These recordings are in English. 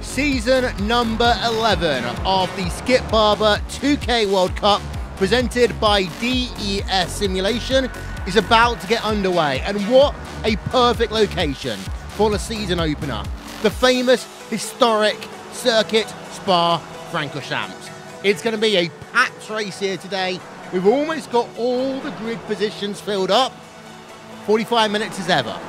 Season number 11 of the Skip Barber 2K World Cup, presented by DES Simulation, is about to get underway. And what a perfect location for the season opener. The famous, historic circuit Spa-Francorchamps. It's going to be a packed race here today. We've almost got all the grid positions filled up. 45 minutes as ever.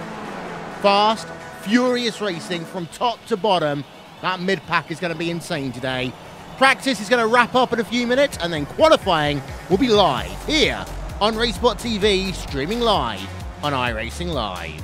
Fast, furious racing from top to bottom. That mid-pack is going to be insane today. Practice is going to wrap up in a few minutes, and then qualifying will be live here on RaceSpot TV, streaming live on iRacing Live.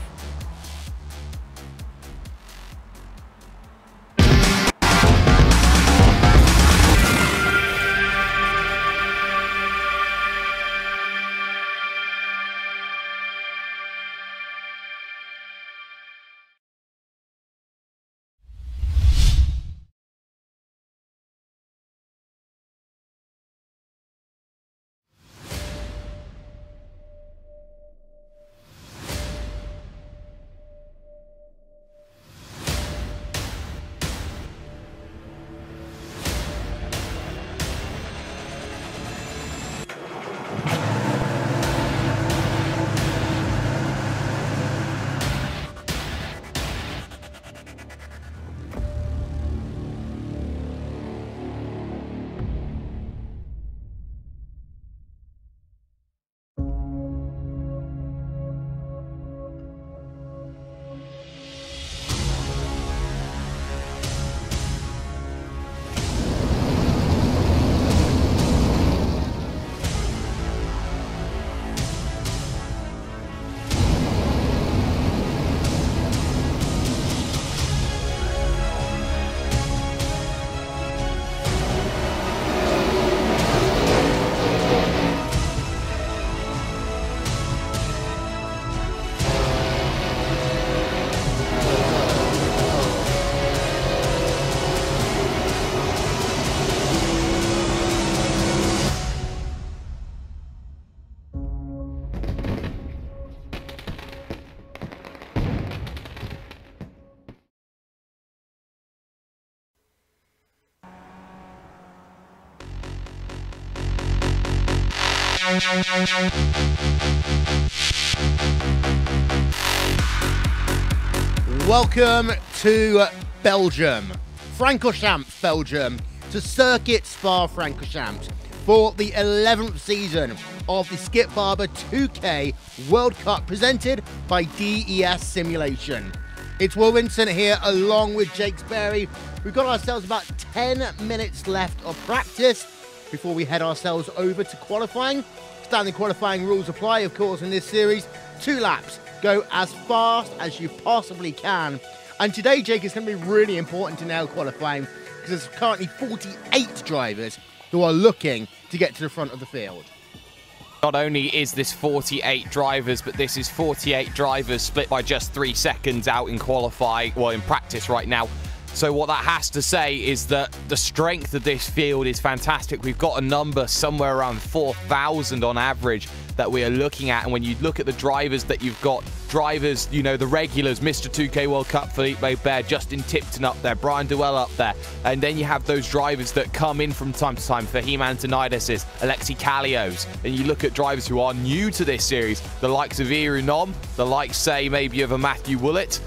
Welcome to Belgium, Francorchamps, Belgium, to Circuit Spa-Francorchamps for the 11th season of the Skip Barber 2K World Cup, presented by DES Simulation. It's Will Vincent here along with Jake Sperry. We've got ourselves about 10 minutes left of practice before we head ourselves over to qualifying. Standard qualifying rules apply, of course, in this series. 2 laps. Go as fast as you possibly can. And today, Jake, is going to be really important to nail qualifying because there's currently 48 drivers who are looking to get to the front of the field. Not only is this 48 drivers, but this is 48 drivers split by just 3 seconds out in qualifying, well, in practice right now. So what that has to say is that the strength of this field is fantastic. We've got a number somewhere around 4,000 on average that we are looking at. And when you look at the drivers that you've got, drivers, you know, the regulars, Mr. 2K World Cup, Felipe Bear, Justin Tipton up there, Brian Duell up there. And then you have those drivers that come in from time to time, Fahim Antoniadis, Alexi Kalios. And you look at drivers who are new to this series, the likes of Iru Nom, the likes, say, maybe of a Matthew Willett.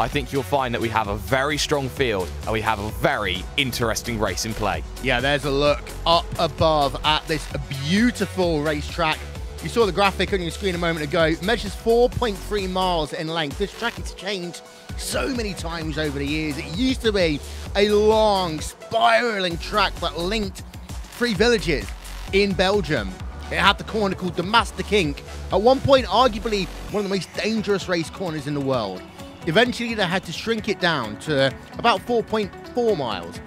I think you'll find that we have a very strong field and we have a very interesting race in play. Yeah, there's a look up above at this beautiful racetrack. You saw the graphic on your screen a moment ago. It measures 4.3 miles in length. This track has changed so many times over the years. It used to be a long, spiraling track that linked 3 villages in Belgium. It had the corner called the Master Kink. At one point, arguably one of the most dangerous race corners in the world. Eventually, they had to shrink it down to about 4.4 miles.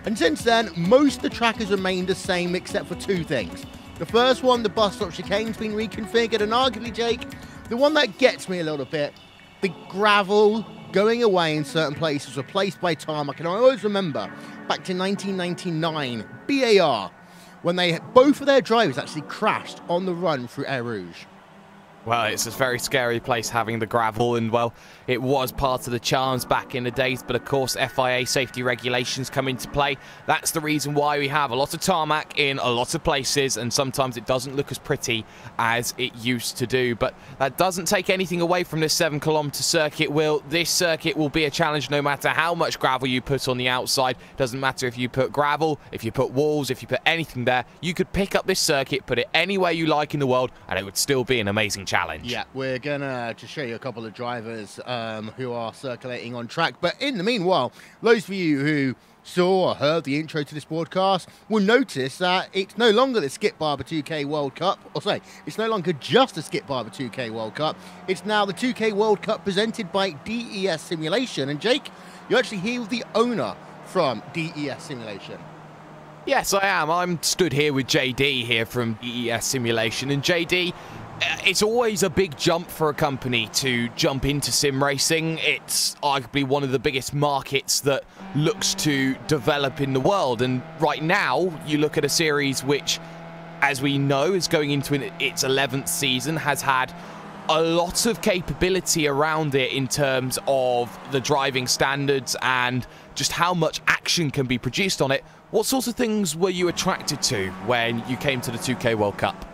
And since then, most of the track has remained the same except for 2 things. The first one, the bus stop chicane's been reconfigured, and arguably, Jake, the one that gets me a little bit the gravel going away in certain places, replaced by tarmac. And I always remember back to 1999, BAR, when both of their drivers actually crashed on the run through Eau Rouge. Well, it's a very scary place having the gravel, and well, it was part of the charms back in the days, but of course FIA safety regulations come into play. That's the reason why we have a lot of tarmac in a lot of places, and sometimes it doesn't look as pretty as it used to do, but that doesn't take anything away from this 7-kilometer circuit. This circuit will be a challenge no matter how much gravel you put on the outside. Doesn't matter if you put gravel, if you put walls, if you put anything there. You could pick up this circuit, put it anywhere you like in the world, and it would still be an amazing challenge. Yeah, we're gonna just show you a couple of drivers who are circulating on track. But in the meanwhile, those of you who saw or heard the intro to this broadcast will notice that it's no longer the Skip Barber 2K World Cup, or say, it's no longer just the Skip Barber 2K World Cup. It's now the 2K World Cup presented by DES Simulation. And Jake, you're actually here with the owner from DES Simulation. Yes, I am. I'm stood here with JD here from DES Simulation, and JD, it's always a big jump for a company to jump into sim racing. It's arguably one of the biggest markets that looks to develop in the world. And right now, you look at a series which, as we know, is going into its 11th season, has had a lot of capability around it in terms of the driving standards and just how much action can be produced on it. What sorts of things were you attracted to when you came to the 2K World Cup?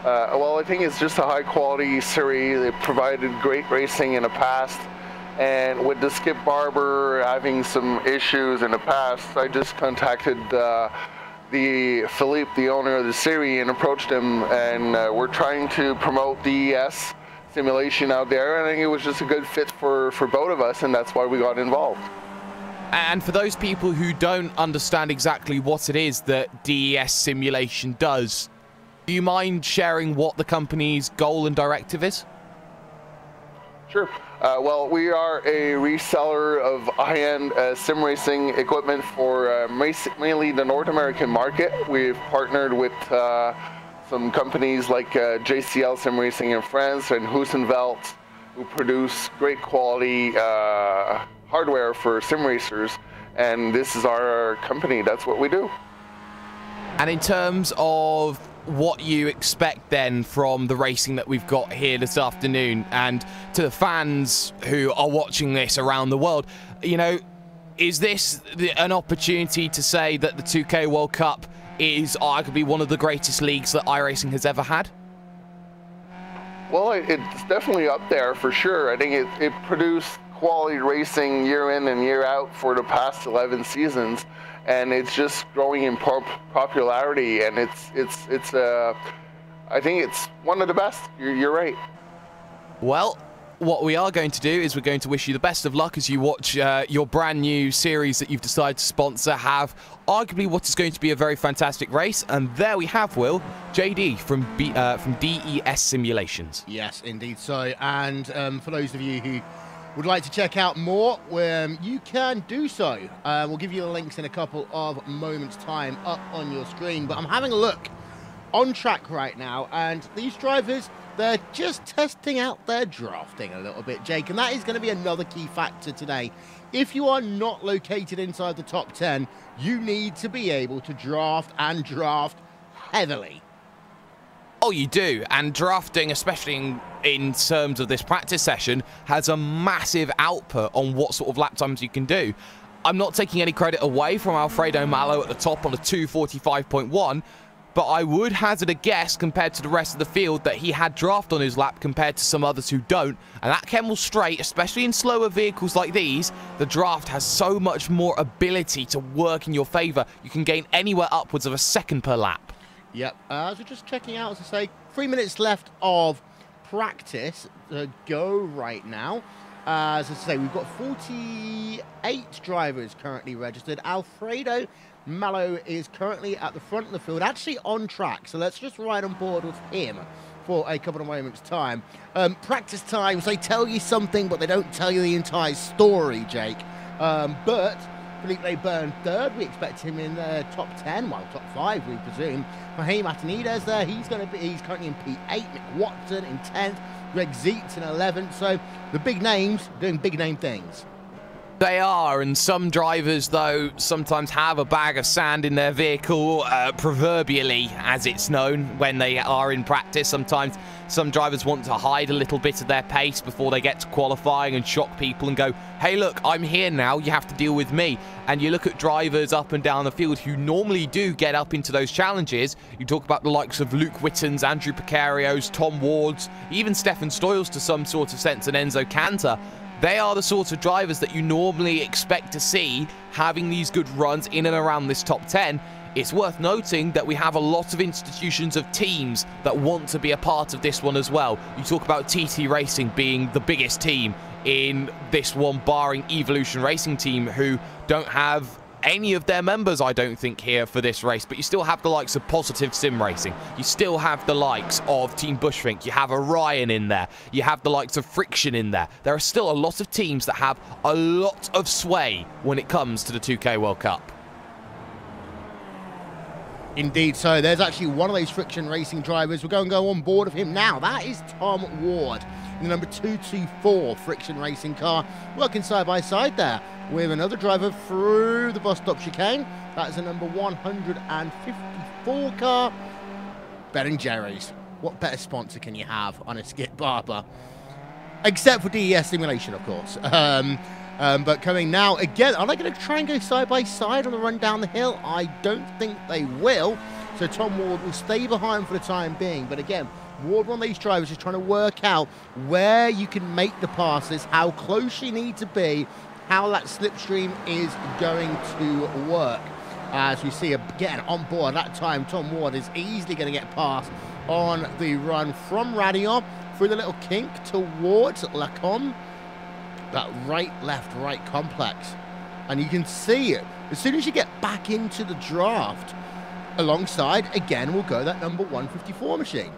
Well, I think it's just a high-quality series. It provided great racing in the past, and with the Skip Barber having some issues in the past, I just contacted Philippe, the owner of the series, and approached him, and we're trying to promote DES Simulation out there, and I think it was just a good fit for both of us, and that's why we got involved. And for those people who don't understand exactly what it is that DES Simulation does, do you mind sharing what the company's goal and directive is? Sure. Well, we are a reseller of high-end sim racing equipment for mainly the North American market. We've partnered with some companies like JCL Sim Racing in France and Hussenvelt, who produce great quality hardware for sim racers. And this is our company. That's what we do. And in terms of what you expect then from the racing that we've got here this afternoon, and to the fans who are watching this around the world, you know, is this an opportunity to say that the 2K World Cup is arguably one of the greatest leagues that iRacing has ever had? Well, it's definitely up there for sure. I think it produced quality racing year in and year out for the past 11 seasons, and it's just growing in popularity, and I think it's one of the best. You're right. Well, what we are going to do is we're going to wish you the best of luck as you watch your brand new series that you've decided to sponsor have arguably what is going to be a very fantastic race. And there we have, Will, JD from DES Simulations. Yes, indeed so. And for those of you who would like to check out more, you can do so. We'll give you the links in a couple of moments' time up on your screen. But I'm having a look on track right now, and these drivers, they're just testing out their drafting a little bit, Jake, and that is going to be another key factor today. If you are not located inside the top 10, you need to be able to draft, and draft heavily. Oh, you do. And drafting, especially in terms of this practice session, has a massive output on what sort of lap times you can do. I'm not taking any credit away from Alfredo Malo at the top on a 2:45.1, but I would hazard a guess compared to the rest of the field that he had draft on his lap compared to some others who don't. And that Kemmel Straight, especially in slower vehicles like these, the draft has so much more ability to work in your favor. You can gain anywhere upwards of a second per lap. Yep, so just checking out, as I say, 3 minutes left of practice to go right now. As I say, we've got 48 drivers currently registered. Alfredo Malo is currently at the front of the field, actually on track, so let's just ride on board with him for a couple of moments' time. Practice times, they tell you something, but they don't tell you the entire story, Jake. But Felipe Byrne third. We expect him in the top 10, well, top 5, we presume. Raheem Atanides there, he's currently in P8. Nick Watson in 10th. Greg Zeitz in 11th. So the big names doing big name things. They are, and some drivers, though, sometimes have a bag of sand in their vehicle, proverbially, as it's known, when they are in practice. Sometimes some drivers want to hide a little bit of their pace before they get to qualifying and shock people and go, hey, look, I'm here now, you have to deal with me. And you look at drivers up and down the field who normally do get up into those challenges. You talk about the likes of Luke Wittens, Andrew Picarios, Tom Wards, even Stefan Stoyles to some sort of sense, and Enzo Cantor. They are the sorts of drivers that you normally expect to see having these good runs in and around this top 10. It's worth noting that we have a lot of institutions of teams that want to be a part of this one as well. You talk about TT Racing being the biggest team in this one, barring Evolution Racing Team, who don't have any of their members, I don't think, here for this race. But you still have the likes of Positive Sim Racing. You still have the likes of Team Bushfink. You have Orion in there. You have the likes of Friction in there. There are still a lot of teams that have a lot of sway when it comes to the 2K World Cup. Indeed, so there's actually one of those Friction Racing drivers. We're going to go on board of him now. That is Tom Ward in the number 224 Friction Racing car, working side by side there with another driver through the bus stop chicane. That's the number 154 car, Ben & Jerry's. What better sponsor can you have on a Skip Barber? Except for DES Simulation, of course. But coming now, again, are they going to try and go side by side on the run down the hill? I don't think they will. So Tom Ward will stay behind for the time being. But again, Ward, one of these drivers, is trying to work out where you can make the passes, how close you need to be, how that slipstream is going to work. As we see again on board, that time Tom Ward is easily going to get past on the run from Radion through the little kink towards Lacombe. That right, left, right complex. And you can see it. As soon as you get back into the draft, alongside, again, will go that number 154 machine.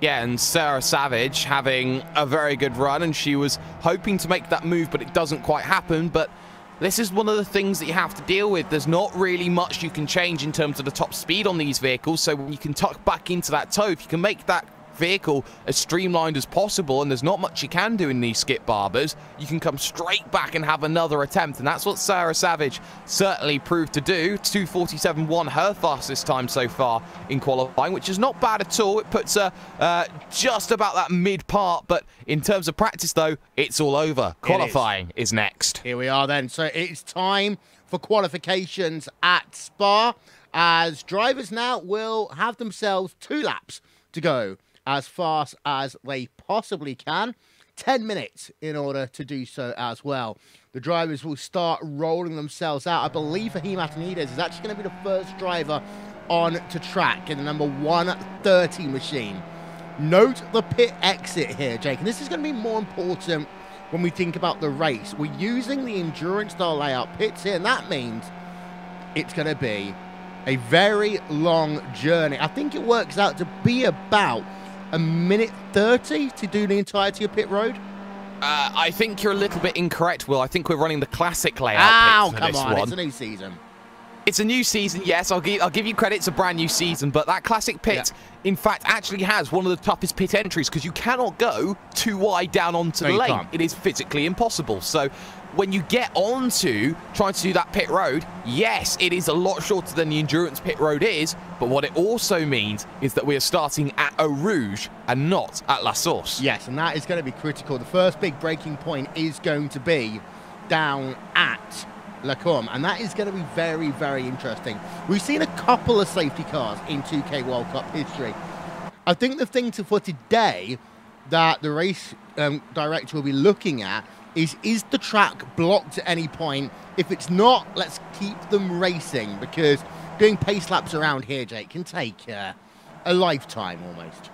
Yeah, and Sarah Savage having a very good run, and she was hoping to make that move, but it doesn't quite happen. But this is one of the things that you have to deal with. There's not really much you can change in terms of the top speed on these vehicles, so when you can tuck back into that toe, if you can make that vehicle as streamlined as possible, and there's not much you can do in these Skip Barbers, you can come straight back and have another attempt, and that's what Sarah Savage certainly proved to do. 2:47.1, her fastest time so far in qualifying, which is not bad at all. It puts her just about that mid part, but in terms of practice though, it's all over. Qualifying is next. Here we are then. So it's time for qualifications at Spa, as drivers now will have themselves 2 laps to go as fast as they possibly can. 10 minutes in order to do so as well. The drivers will start rolling themselves out. I believe Raheem Atanides is actually going to be the first driver on to track in the number 130 machine. Note the pit exit here, Jake, and this is going to be more important when we think about the race. We're using the endurance style layout pits here, and that means it's going to be a very long journey. I think it works out to be about a minute 30 to do the entirety of pit road. I think you're a little bit incorrect, Will. I think we're running the classic layout pit for this one. It's a new season. It's a new season, yes. I'll give you credit. It's a brand new season, but that classic pit, in fact, actually has one of the toughest pit entries because you cannot go too wide down onto the lane. It is physically impossible. So when you get onto trying to do that pit road, yes, it is a lot shorter than the endurance pit road is, but what it also means is that we are starting at Eau Rouge and not at La Source. Yes, and that is going to be critical. The first big breaking point is going to be down at Lacombe, and that is going to be very, very interesting. We've seen a couple of safety cars in 2K World Cup history. I think the thing for today that the race director will be looking at is the track blocked at any point? If it's not, let's keep them racing, because doing pace laps around here, Jake, can take a lifetime almost.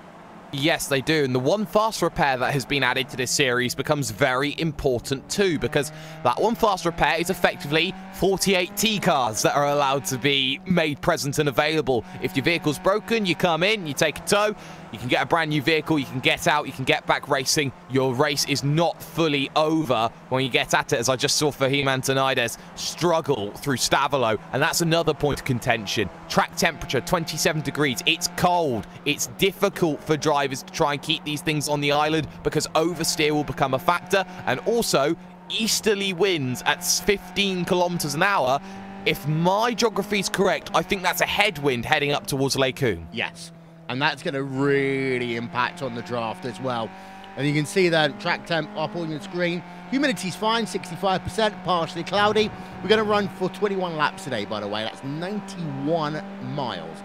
Yes, they do. And the one fast repair that has been added to this series becomes very important too, because that one fast repair is effectively 48 T-cars that are allowed to be made present and available. If your vehicle's broken, you come in, you take a tow, you can get a brand new vehicle, you can get out, you can get back racing. Your race is not fully over when you get at it, as I just saw Fahim Antonides struggle through Stavolo, and that's another point of contention. Track temperature, 27 degrees. It's cold. It's difficult for drivers to try and keep these things on the island because oversteer will become a factor, and also easterly winds at 15 kilometers an hour. If my geography is correct, I think that's a headwind heading up towards Lake Coon. Yes, and that's going to really impact on the draft as well. And you can see that track temp up on your screen. Humidity's fine, 65%, partially cloudy. We're going to run for 21 laps today, by the way. That's 91 miles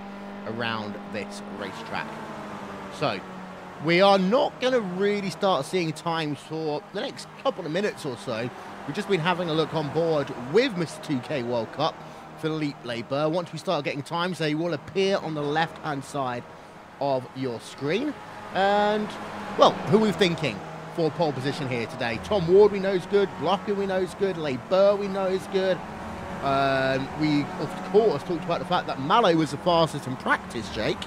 around this racetrack. So we are not going to really start seeing times for the next couple of minutes or so. We've just been having a look on board with Mr. 2K World Cup, Philippe Barber. Once we start getting times, they will appear on the left-hand side of your screen. And, well, who are we thinking for pole position here today? Tom Ward we know is good, Blocker we know is good, Barber we know is good. We, of course, talked about the fact that Mallow was the fastest in practice, Jake.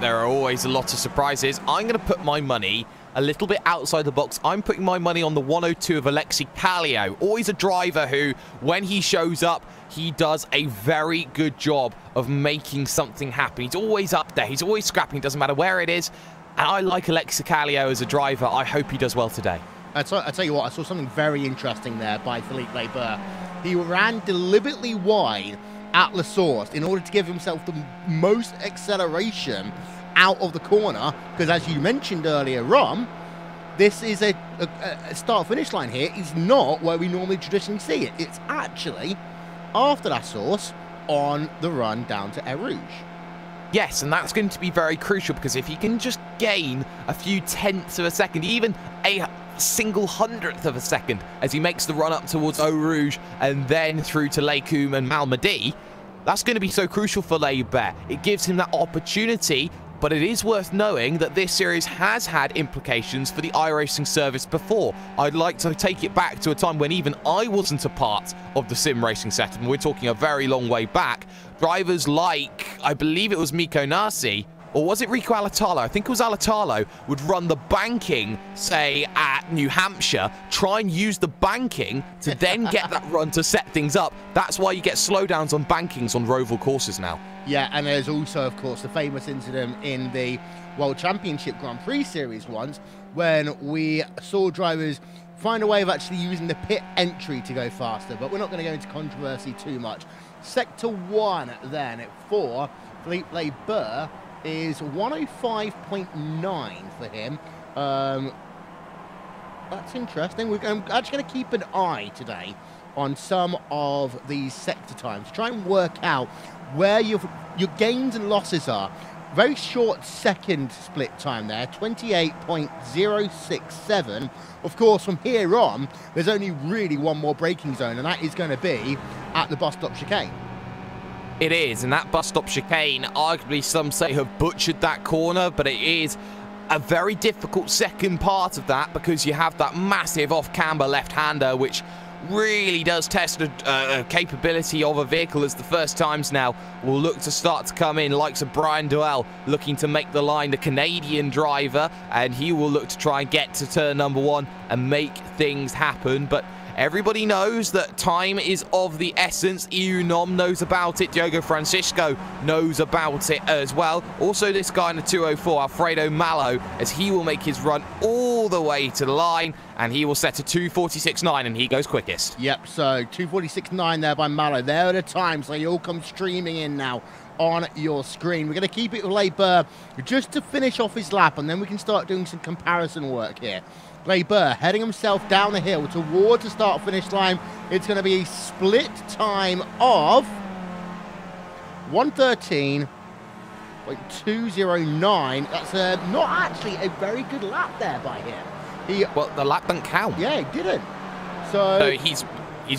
There are always a lot of surprises. I'm going to put my money a little bit outside the box. I'm putting my money on the 102 of Alexi Kallio. Always a driver who, when he shows up, he does a very good job of making something happen. He's always up there. He's always scrapping. Doesn't matter where it is. And I like Alexi Kallio as a driver. I hope he does well today. I tell you what, I saw something very interesting there by Philippe Barber. He ran deliberately wide at La Source in order to give himself the most acceleration out of the corner, because as you mentioned earlier, Rom, this is a start-finish line here is not where we normally traditionally see it. It's actually after La Source on the run down to Eau Rouge. Yes, and that's going to be very crucial, because if he can just gain a few tenths of a second, even a single hundredth of a second as he makes the run up towards Eau Rouge and then through to Lake Coum and Malmedy, that's going to be so crucial for Barber. It gives him that opportunity, but it is worth knowing that this series has had implications for the iRacing service before. I'd like to take it back to a time when even I wasn't a part of the sim racing setup, and we're talking a very long way back. Drivers like, I believe it was Mikko Nasi, or was it Rico Alatalo? I think it was Alatalo, would run the banking, say, at New Hampshire, try and use the banking to then get that run to set things up. That's why you get slowdowns on bankings on Roval courses now. Yeah, and there's also, of course, the famous incident in the World Championship Grand Prix Series once, when we saw drivers find a way of actually using the pit entry to go faster. But we're not going to go into controversy too much. Sector 1, then, for Philippe Barber is 105.9 for him. That's interesting. I'm actually going to keep an eye today on some of these sector times, try and work out where your gains and losses are. Very short second split time there, 28.067. Of course, from here on, there's only really one more braking zone, and that is going to be at the bus stop chicane. It is, and that bus stop chicane, arguably some say have butchered that corner, but it is a very difficult second part of that, because you have that massive off-camber left-hander, which really does test the capability of a vehicle, as the first times now will look to start to come in, likes of Brian Doyle looking to make the line, the Canadian driver, and he will look to try and get to turn number 1 and make things happen. But everybody knows that time is of the essence. EU Nom knows about it. Diogo Francisco knows about it as well. Also, this guy in the 204, Alfredo Mallow, as he will make his run all the way to the line, and he will set a 2:46.9, and he goes quickest. Yep, so 2:46.9 there by Mallow. There are the times, so they all come streaming in now on your screen. We're going to keep it with Barber just to finish off his lap, and then we can start doing some comparison work here. Barber heading himself down the hill towards the start-finish line. It's going to be a split time of 1:13.209. That's not actually a very good lap there by him. Well, the lap doesn't count. Yeah, he didn't. So he's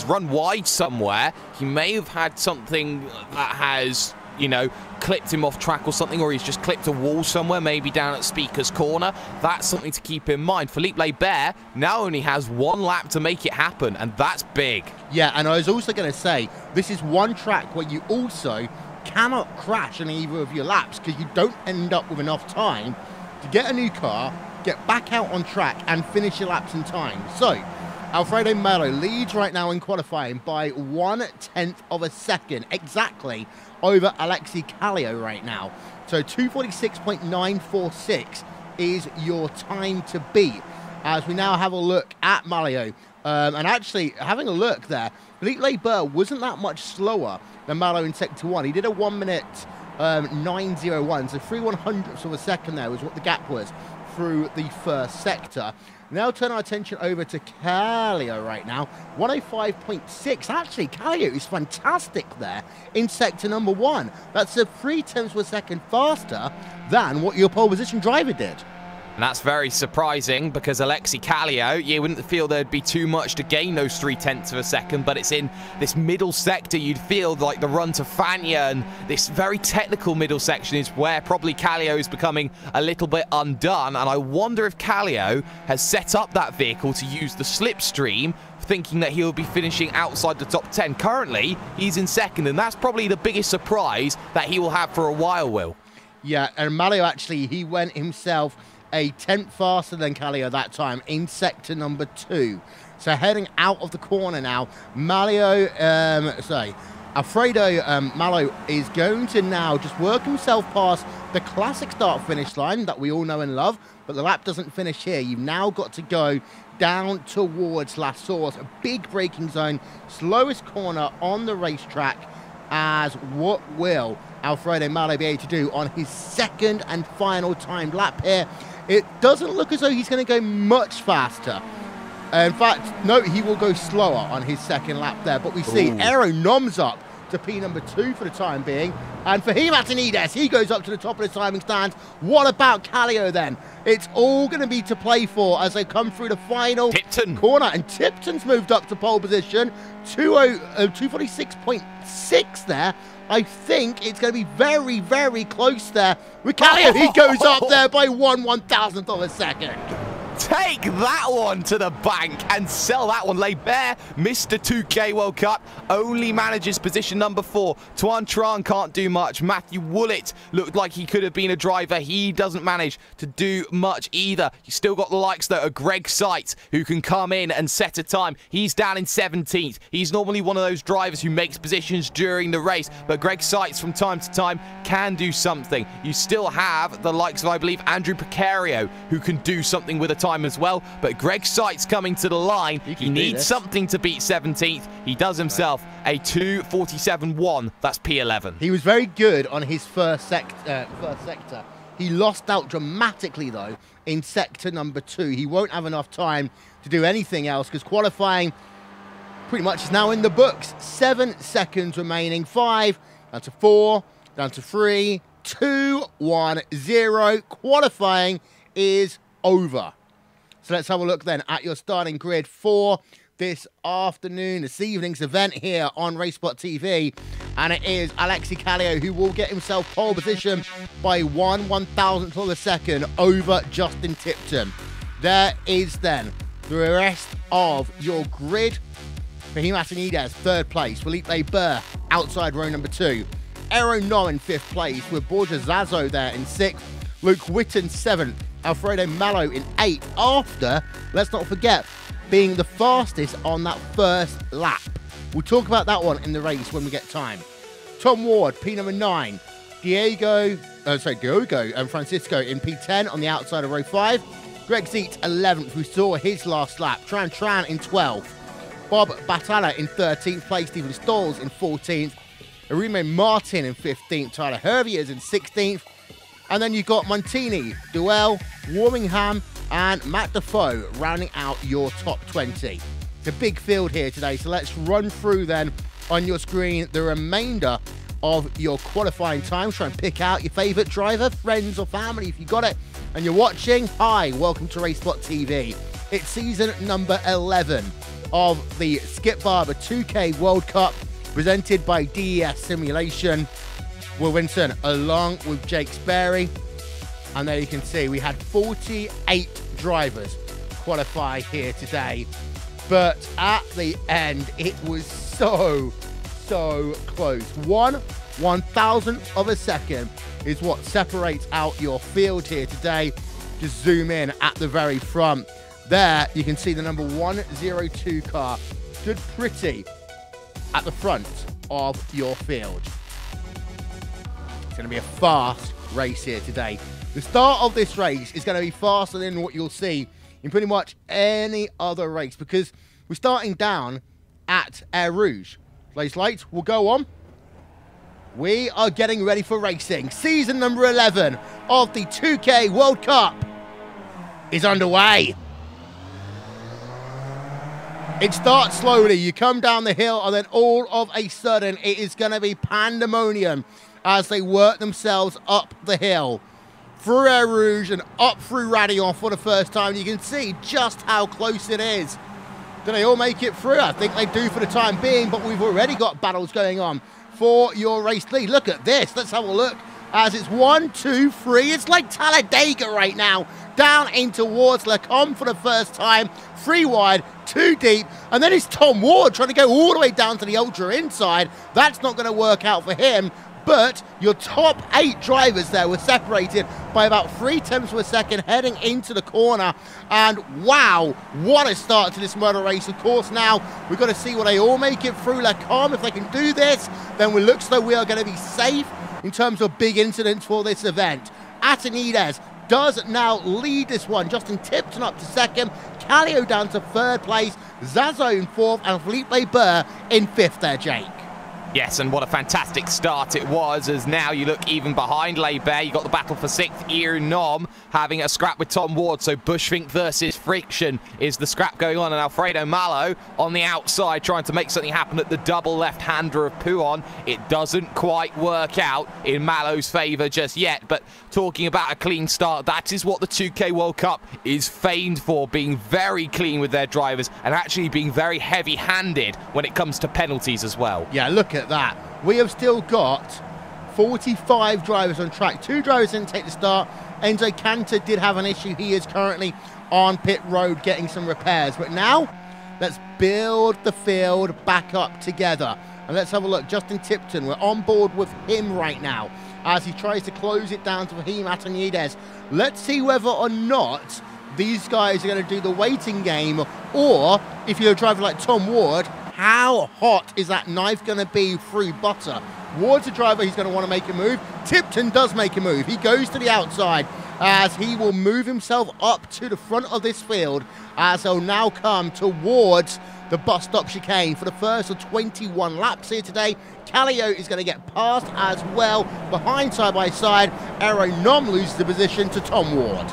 run wide somewhere. He may have had something that has you know, clipped him off track or something, or he's just clipped a wall somewhere, maybe down at Speaker's Corner. That's something to keep in mind. Philippe Laibert now only has 1 lap to make it happen, and that's big. Yeah, and I was also going to say, this is one track where you also cannot crash in either of your laps because you don't end up with enough time to get a new car, get back out on track, and finish your laps in time. So, Alfredo Melo leads right now in qualifying by 1/10 of a second, exactly, over Alexei Kallio right now. So 246.946 is your time to beat. As we now have a look at Malio, and actually having a look there, Philippe Laibert wasn't that much slower than Malo in Sector 1. He did a 1 minute 9:01, so 3/100ths of a second there was what the gap was through the first sector. Now turn our attention over to Kallio right now, 105.6. Actually, Kallio is fantastic there in sector number 1. That's a 0.3 of a second faster than what your pole position driver did. And that's very surprising because Alexei Kallio, you wouldn't feel there'd be too much to gain those 0.3 of a second, but it's in this middle sector you'd feel like the run to Fania, and this very technical middle section is where probably Kallio is becoming a little bit undone. And I wonder if Kallio has set up that vehicle to use the slipstream, thinking that he'll be finishing outside the top 10. Currently, he's in second, and that's probably the biggest surprise that he will have for a while, Will. Yeah, and Malio actually, he went himself a 10th faster than Kallio that time in sector number 2. So heading out of the corner now, Alfredo Malo is going to now just work himself past the classic start-finish line that we all know and love, but the lap doesn't finish here. You've now got to go down towards La Source, a big braking zone, slowest corner on the racetrack, as what will Alfredo Malo be able to do on his second and final timed lap here. It doesn't look as though he's going to go much faster. In fact, no, he will go slower on his second lap there. But we see Aero noms up to P number 2 for the time being. And for Matinides, he goes up to the top of the timing stands. What about Kallio then? It's all going to be to play for as they come through the final corner. And Tipton's moved up to pole position, 246.6 there. I think it's going to be very, very close there with Kallio. He goes up there by 1/1000th of a second. Take that one to the bank and sell that one. Laibert, Mr. 2K World Cup, only manages position number 4. Tuan Tran can't do much. Matthew Woolett looked like he could have been a driver. He doesn't manage to do much either. You still got the likes, though, of Greg Seitz, who can come in and set a time. He's down in 17th. He's normally one of those drivers who makes positions during the race, but Greg Seitz from time to time can do something. You still have the likes of, I believe, Andrew Picario, who can do something with a time as well, but Greg Seitz coming to the line. He needs something to beat 17th. He does himself a 2:47.1. That's P11. He was very good on his first sector. He lost out dramatically, though, in sector number 2. He won't have enough time to do anything else because qualifying pretty much is now in the books. 7 seconds remaining. 5, down to 4, down to 3, 2, 1, 0. Qualifying is over. So let's have a look then at your starting grid for this afternoon, this evening's event here on RaceSpot TV. And it is Alexei Kallio who will get himself pole position by 1/1000th of a second over Justin Tipton. There is then the rest of your grid. For Matinides, 3rd place. Philippe Laibert outside row number 2. Aero Nom in 5th place with Borja Zazo there in 6th. Luke Witten 7th. Alfredo Malo in 8th after, let's not forget, being the fastest on that first lap. We'll talk about that one in the race when we get time. Tom Ward, P number 9. Diogo and Francisco in P10 on the outside of row 5. Greg Zeet 11th, who saw his last lap. Tran in 12th. Bob Batalla in 13th place. Stephen Stolz in 14th. Arime Martin in 15th. Tyler Herviers in 16th. And then you've got Montini, Duell, Warmingham, and Matt Defoe rounding out your top 20. It's a big field here today, so let's run through then on your screen the remainder of your qualifying time. Try and pick out your favourite driver, friends or family if you got it. And you're watching, hi, welcome to RaceSpot TV. It's season number 11 of the Skip Barber 2K World Cup presented by DES Simulation. Will Winton along with Jake Sperry. And there you can see we had 48 drivers qualify here today. But at the end, it was so close. 1/1000th of a second is what separates out your field here today. Just zoom in at the very front. There, you can see the number 102 car stood pretty at the front of your field. It's going to be a fast race here today. The start of this race is going to be faster than what you'll see in pretty much any other race because we're starting down at Air Rouge. Race lights will go on. We are getting ready for racing. Season number 11 of the 2K World Cup is underway. It starts slowly. You come down the hill and then all of a sudden it is going to be pandemonium as they work themselves up the hill. Through Air Rouge and up through Radillon for the first time. You can see just how close it is. Do they all make it through? I think they do for the time being, but we've already got battles going on for your race lead. Look at this. Let's have a look as it's 1, 2, 3. It's like Talladega right now. Down in towards Le Com for the first time. 3 wide, 2 deep. And then it's Tom Ward trying to go all the way down to the ultra inside. That's not going to work out for him. But your top 8 drivers there were separated by about 0.3 of a second heading into the corner. And wow, what a start to this motor race. Of course, now we've got to see will they all make it through Le Com. If they can do this, then it looks like we are going to be safe in terms of big incidents for this event. Atenides does now lead this one. Justin Tipton up to second. Callio down to 3rd place. Zazo in 4th and Felipe Burr in 5th there, Jake. Yes, and what a fantastic start it was, as now you look even behind Leibert. You got the battle for 6th, Iru Nom having a scrap with Tom Ward, so Bushfink versus Friction is the scrap going on, and Alfredo Malo on the outside trying to make something happen at the double left-hander of Pouon. It doesn't quite work out in Malo's favour just yet, but talking about a clean start, that is what the 2K World Cup is famed for, being very clean with their drivers and actually being very heavy-handed when it comes to penalties as well. Yeah, look at that. We have still got 45 drivers on track. 2 drivers didn't take the start. Enzo Cantor did have an issue. He is currently on pit road getting some repairs. But now, let's build the field back up together. And let's have a look. Justin Tipton, we're on board with him right now as he tries to close it down to Fahim Atenides. Let's see whether or not these guys are going to do the waiting game, or if you're a driver like Tom Ward, how hot is that knife going to be through butter? Ward's a driver, he's going to want to make a move. Tipton does make a move. He goes to the outside as he will move himself up to the front of this field as he'll now come towards the bus stop chicane for the first of 21 laps here today. Callio is going to get past as well. Behind side by side, Aero Nom loses the position to Tom Ward.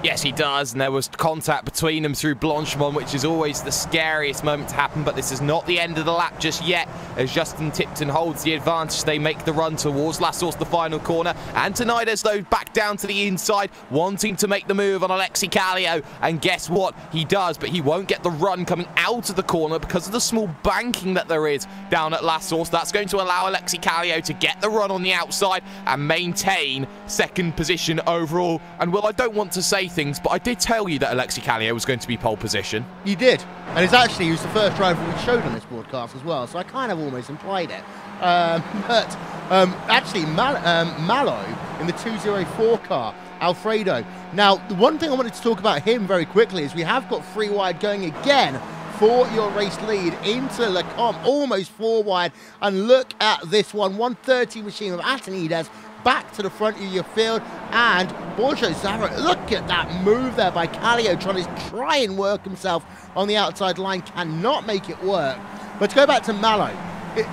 Yes, he does, and there was contact between them through Blanchemont, which is always the scariest moment to happen, but this is not the end of the lap just yet, as Justin Tipton holds the advantage. They make the run towards La Source, the final corner. Antonides, though, back down to the inside, wanting to make the move on Alexi Callio, and guess what? He does, but he won't get the run coming out of the corner because of the small banking that there is down at La Source. That's going to allow Alexi Callio to get the run on the outside and maintain 2nd position overall. And, well, I don't want to say things, but I did tell you that Alexi Callio was going to be pole position. You did, and it's actually he was the first driver we showed on this broadcast as well, so I kind of almost implied it. Actually, Malo in the 204 car, Alfredo. Now, the one thing I wanted to talk about him very quickly is we have got 3 wide going again for your race lead into Le Com, almost 4 wide, and look at this one, 130 machine of Atenides back to the front of your field, and Borjo Zara, look at that move there by Callio, trying to try and work himself on the outside line, cannot make it work. But to go back to Malo,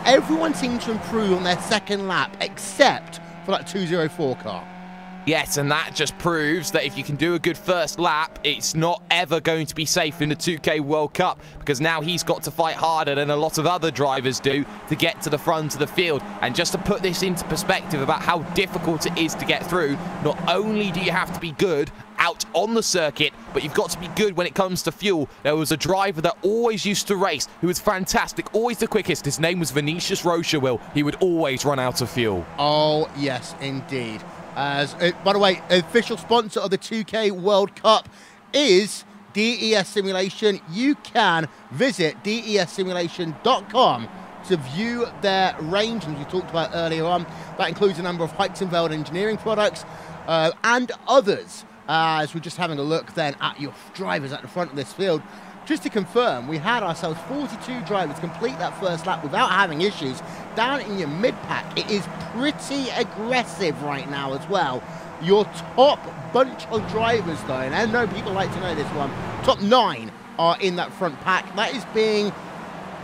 everyone seemed to improve on their 2nd lap, except for that 204 car. Yes, and that just proves that if you can do a good first lap, it's not ever going to be safe in the 2K World Cup, because now he's got to fight harder than a lot of other drivers do to get to the front of the field. And just to put this into perspective about how difficult it is to get through, not only do you have to be good out on the circuit, but you've got to be good when it comes to fuel. There was a driver that always used to race, who was fantastic, always the quickest. His name was Vinicius Rocha, Will. He would always run out of fuel. Oh, yes, indeed. As by the way, official sponsor of the 2K World Cup is DES Simulation. You can visit dessimulation.com to view their range, as we talked about earlier on. That includes a number of Heizenfeld engineering products and others. As we're just having a look then at your drivers at the front of this field. Just to confirm, we had ourselves 42 drivers complete that first lap without having issues. Down in your mid-pack, it is pretty aggressive right now as well. Your top bunch of drivers, though, and I know people like to know this one, top 9 are in that front pack. That is being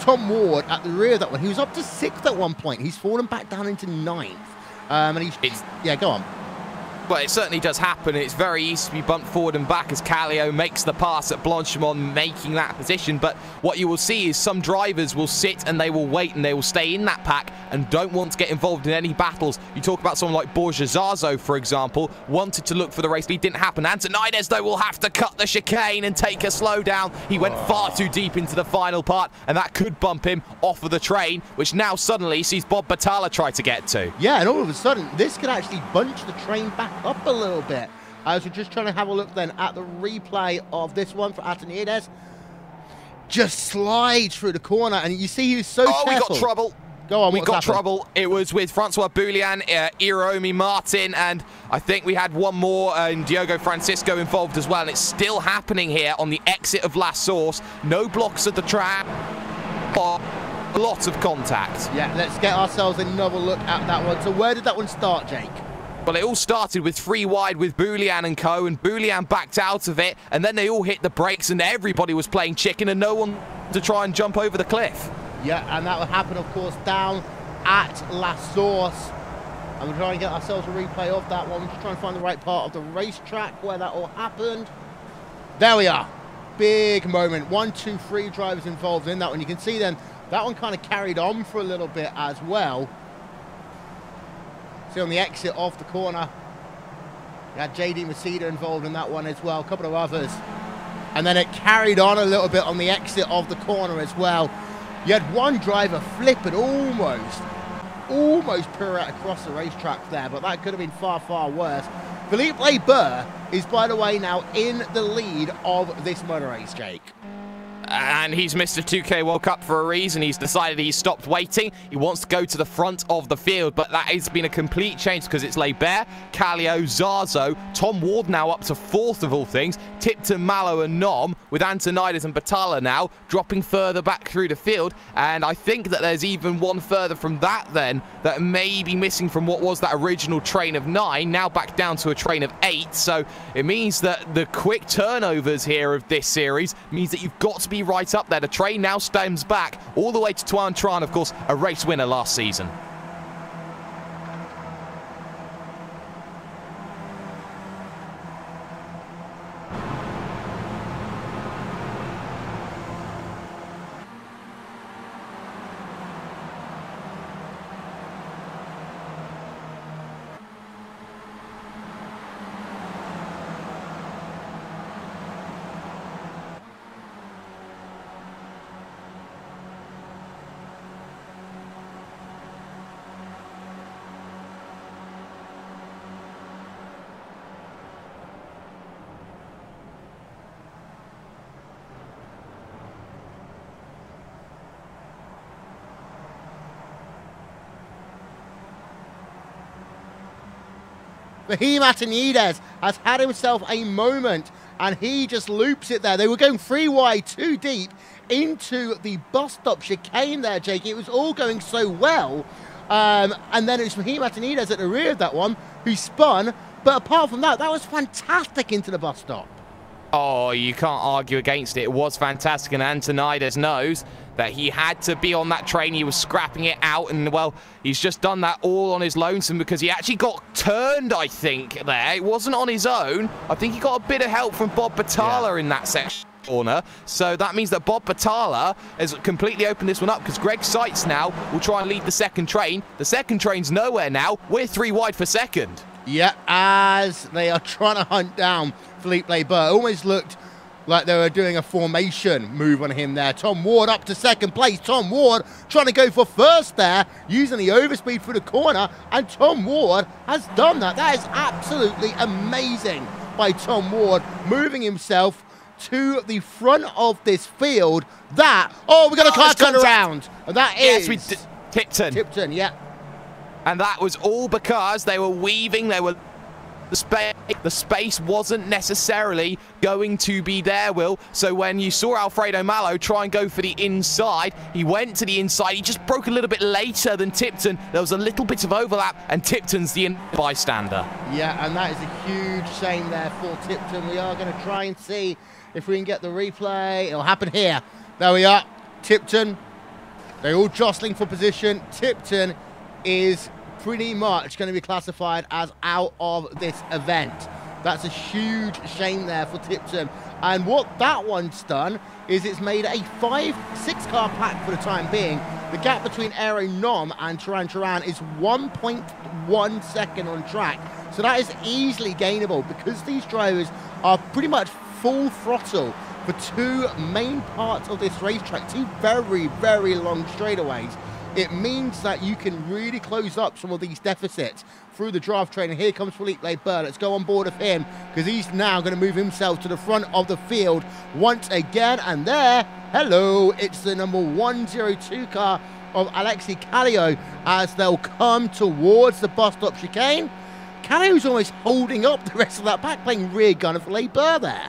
Tom Ward at the rear of that one. He was up to 6th at one point. He's fallen back down into 9th. And yeah, go on. Well, it certainly does happen. It's very easy to be bumped forward and back as Calio makes the pass at Blanchimont, making that position. But what you will see is some drivers will sit and they will wait and they will stay in that pack and don't want to get involved in any battles. You talk about someone like Borja Zazo, for example, wanted to look for the race lead, didn't happen. Antonides, though, will have to cut the chicane and take a slow down. He went far too deep into the final part, and that could bump him off of the train, which now suddenly sees Bob Battaglia try to get to. Yeah, and all of a sudden, this could actually bunch the train back up a little bit. As we're just trying to have a look then at the replay of this one for Antonides. Just slides through the corner, and you see he's so careful. We got trouble. Go on, we got trouble. It was with Francois Boulian, Iromi Martin, and I think we had one more, and Diogo Francisco involved as well, and it's still happening here on the exit of La Source. No blocks at the track, but lots of contact. Yeah, let's get ourselves another look at that one. So where did that one start, Jake? Well, it all started with 3 wide with Boulian and co, and Boulian backed out of it, and then they all hit the brakes, and everybody was playing chicken, and no one to try and jump over the cliff. Yeah, and that will happen, of course, down at La Source. And we're trying to get ourselves a replay of that one. We're just trying to find the right part of the racetrack where that all happened. There we are. Big moment. 1, 2, 3 drivers involved in that one. You can see then that one kind of carried on for a little bit as well. See on the exit off the corner, you had JD Maceda involved in that one as well, a couple of others. And then it carried on a little bit on the exit of the corner as well. You had one driver flip it almost pirouette across the racetrack there, but that could have been far, far worse. Philippe Burr is, by the way, now in the lead of this motor race, Jake. And he's missed a 2K World Cup for a reason. He's decided he's stopped waiting. He wants to go to the front of the field, but that has been a complete change because it's Lebert, Calio, Zazo, Tom Ward now up to 4th of all things, Tipton, Mallow and Nom, with Antonides and Battaglia now dropping further back through the field. And I think that there's even one further from that then that may be missing from what was that original train of 9, now back down to a train of 8. So it means that the quick turnovers here of this series means that you've got to be right up there. The train now stems back all the way to Tuan Tran, of course, a race winner last season. Fahim Antonides has had himself a moment, and he just loops it there. They were going 3 wide, 2 deep into the bus stop chicane there, Jake. It was all going so well. And then it was Fahim Antonides at the rear of that one who spun. But apart from that, that was fantastic into the bus stop. Oh, you can't argue against it. It was fantastic, and Antonides knows that he had to be on that train. He was scrapping it out, and, well, he's just done that all on his lonesome because he actually got turned, I think, there. It wasn't on his own. I think he got a bit of help from Bob Battaglia in that section. Corner. So that means that Bob Battaglia has completely opened this one up because Greg Seitz now will try and lead the second train. The second train's nowhere now. We're 3 wide for second. Yeah, as they are trying to hunt down Philippe Labeur. It almost looked like they were doing a formation move on him there. Tom Ward up to second place. Tom Ward trying to go for first there, using the overspeed for the corner, and Tom Ward has done that. That is absolutely amazing by Tom Ward, moving himself to the front of this field. We got a car turned around. And that is... Yes, Tipton. Tipton, yeah. And that was all because they were weaving, the space wasn't necessarily going to be there, Will. So when you saw Alfredo Mallow try and go for the inside, he went to the inside. He just broke a little bit later than Tipton. There was a little bit of overlap, and Tipton's the bystander. Yeah, and that is a huge shame there for Tipton. We are going to try and see if we can get the replay. It'll happen here. There we are. Tipton. They're all jostling for position. Tipton is pretty much going to be classified as out of this event. That's a huge shame there for Tipton. And what that one's done is it's made a 5-6 car pack for the time being. The gap between Aero Nom and Turan is 1.1 second on track. So that is easily gainable because these drivers are pretty much full throttle for two main parts of this racetrack, two very, very long straightaways. It means that you can really close up some of these deficits through the drivetrain. And here comes Philippe Labeur. Let's go on board of him because he's now going to move himself to the front of the field once again. And there, hello, it's the number 102 car of Alexis Kallio as they'll come towards the bus stop chicane. Kallio's almost holding up the rest of that pack, playing rear gunner for Labeur there.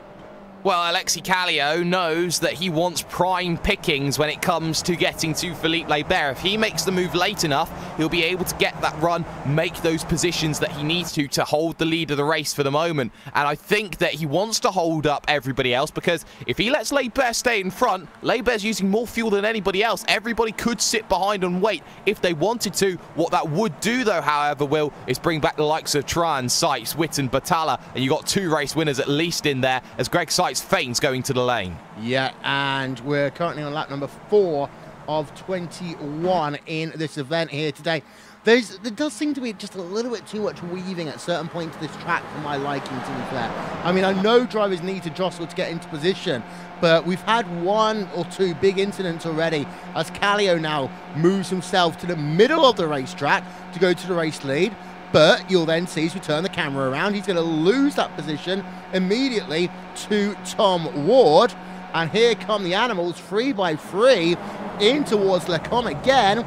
Well, Alexis Kallio knows that he wants prime pickings when it comes to getting to Philippe Labeur. If he makes the move late enough, he'll be able to get that run, make those positions that he needs to hold the lead of the race for the moment. And I think that he wants to hold up everybody else because if he lets Labeur stay in front, Labeur's using more fuel than anybody else. Everybody could sit behind and wait if they wanted to. What that would do, though, however, Will, is bring back the likes of Tran, Sykes, Witten, Batalla, and you got two race winners at least in there as Greg Sykes feigns going to the lane. Yeah, and we're currently on lap number 4 of 21 in this event here today. There does seem to be just a little bit too much weaving at certain points of this track for my liking, to be fair. I mean, I know drivers need to jostle to get into position, but we've had one or two big incidents already as Kallio now moves himself to the middle of the racetrack to go to the race lead. But you'll then see as we turn the camera around, he's going to lose that position immediately to Tom Ward. And here come the animals 3 by 3 in towards Lecom again.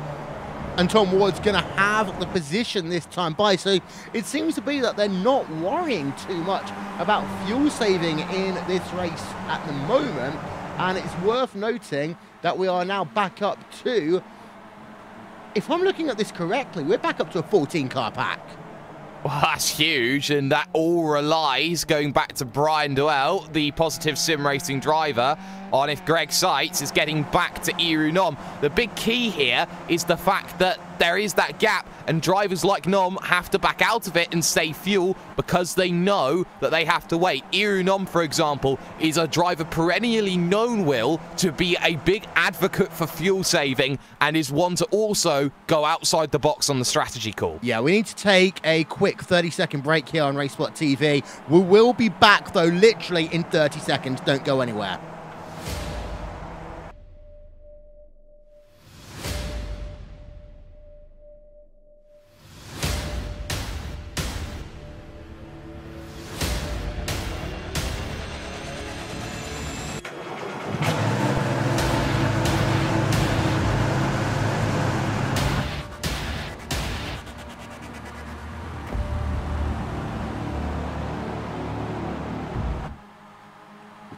And Tom Ward's going to have the position this time by. So it seems to be that they're not worrying too much about fuel saving in this race at the moment. And it's worth noting that we are now back up to, if I'm looking at this correctly, we're back up to a 14-car pack. Well, that's huge, and that all relies, going back to Brian Doyle, the positive sim racing driver, on if Greg Sykes is getting back to Iru Nom. The big key here is the fact that there is that gap, and drivers like Nom have to back out of it and save fuel because they know that they have to wait. Iru Nom, for example, is a driver perennially known, Will, to be a big advocate for fuel saving and is one to also go outside the box on the strategy call. Yeah, we need to take a quick 30-second break here on RaceSpot TV. We will be back, though, literally in 30 seconds. Don't go anywhere.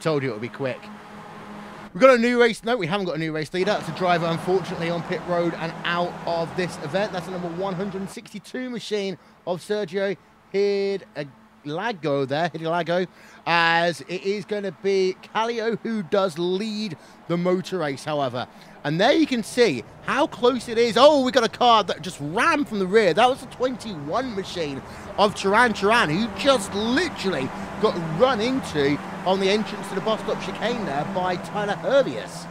Told you it would be quick. We've got a new race. No, we haven't got a new race leader. That's a driver, unfortunately, on pit road and out of this event. That's the number 162 machine of Sergio Hidalgo, as it is going to be Kallio who does lead the motor race, however. And there you can see how close it is. Oh, we got a car that just ran from the rear. That was the 21 machine of Turan, who just literally got run into on the entrance to the bus stop chicane there by Tyler Herbius.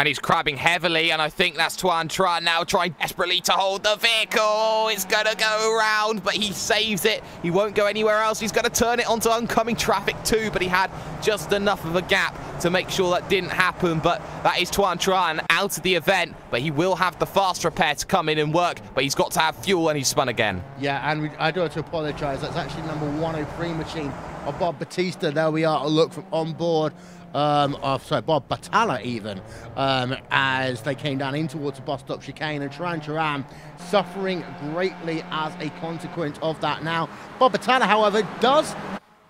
And he's crabbing heavily, and I think that's Tuan Tran now trying desperately to hold the vehicle. It's going to go around, but he saves it. He won't go anywhere else. He's going to turn it onto oncoming traffic too, but he had just enough of a gap to make sure that didn't happen. But that is Tuan Tran out of the event, but he will have the fast repair to come in and work, but he's got to have fuel, and he's spun again. Yeah, and I do have to apologise. That's actually number 103 machine of Bob Batista. There we are, a look from on board. Bob Batalla even, as they came down in towards the bus stop chicane, and Tuan Tran suffering greatly as a consequence of that. Now, Bob Batalla, however, does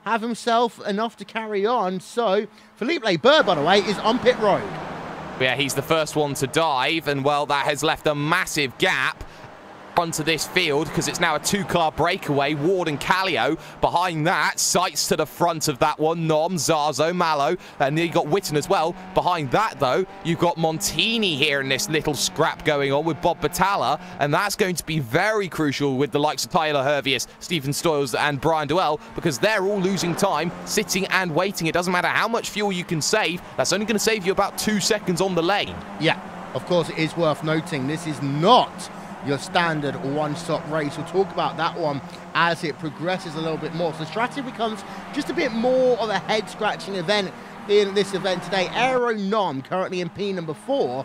have himself enough to carry on, so Felipe Barber, by the way, is on pit road. Yeah, he's the first one to dive, and well, that has left a massive gap onto this field because it's now a two-car breakaway. Ward and Callio behind that, sights to the front of that one. Nom, Zarzo, Mallow, and then you got Witten as well. Behind that, though, you've got Montini here in this little scrap going on with Bob Batalla, and that's going to be very crucial with the likes of Tyler Hervius, Stephen Stoyles, and Brian Duell, because they're all losing time, sitting and waiting. It doesn't matter how much fuel you can save, that's only going to save you about 2 seconds on the lane. Yeah, of course, it is worth noting this is not your standard one-stop race. We'll talk about that one as it progresses a little bit more. So strategy becomes just a bit more of a head-scratching event in this event today. Aero Nom currently in P number 4.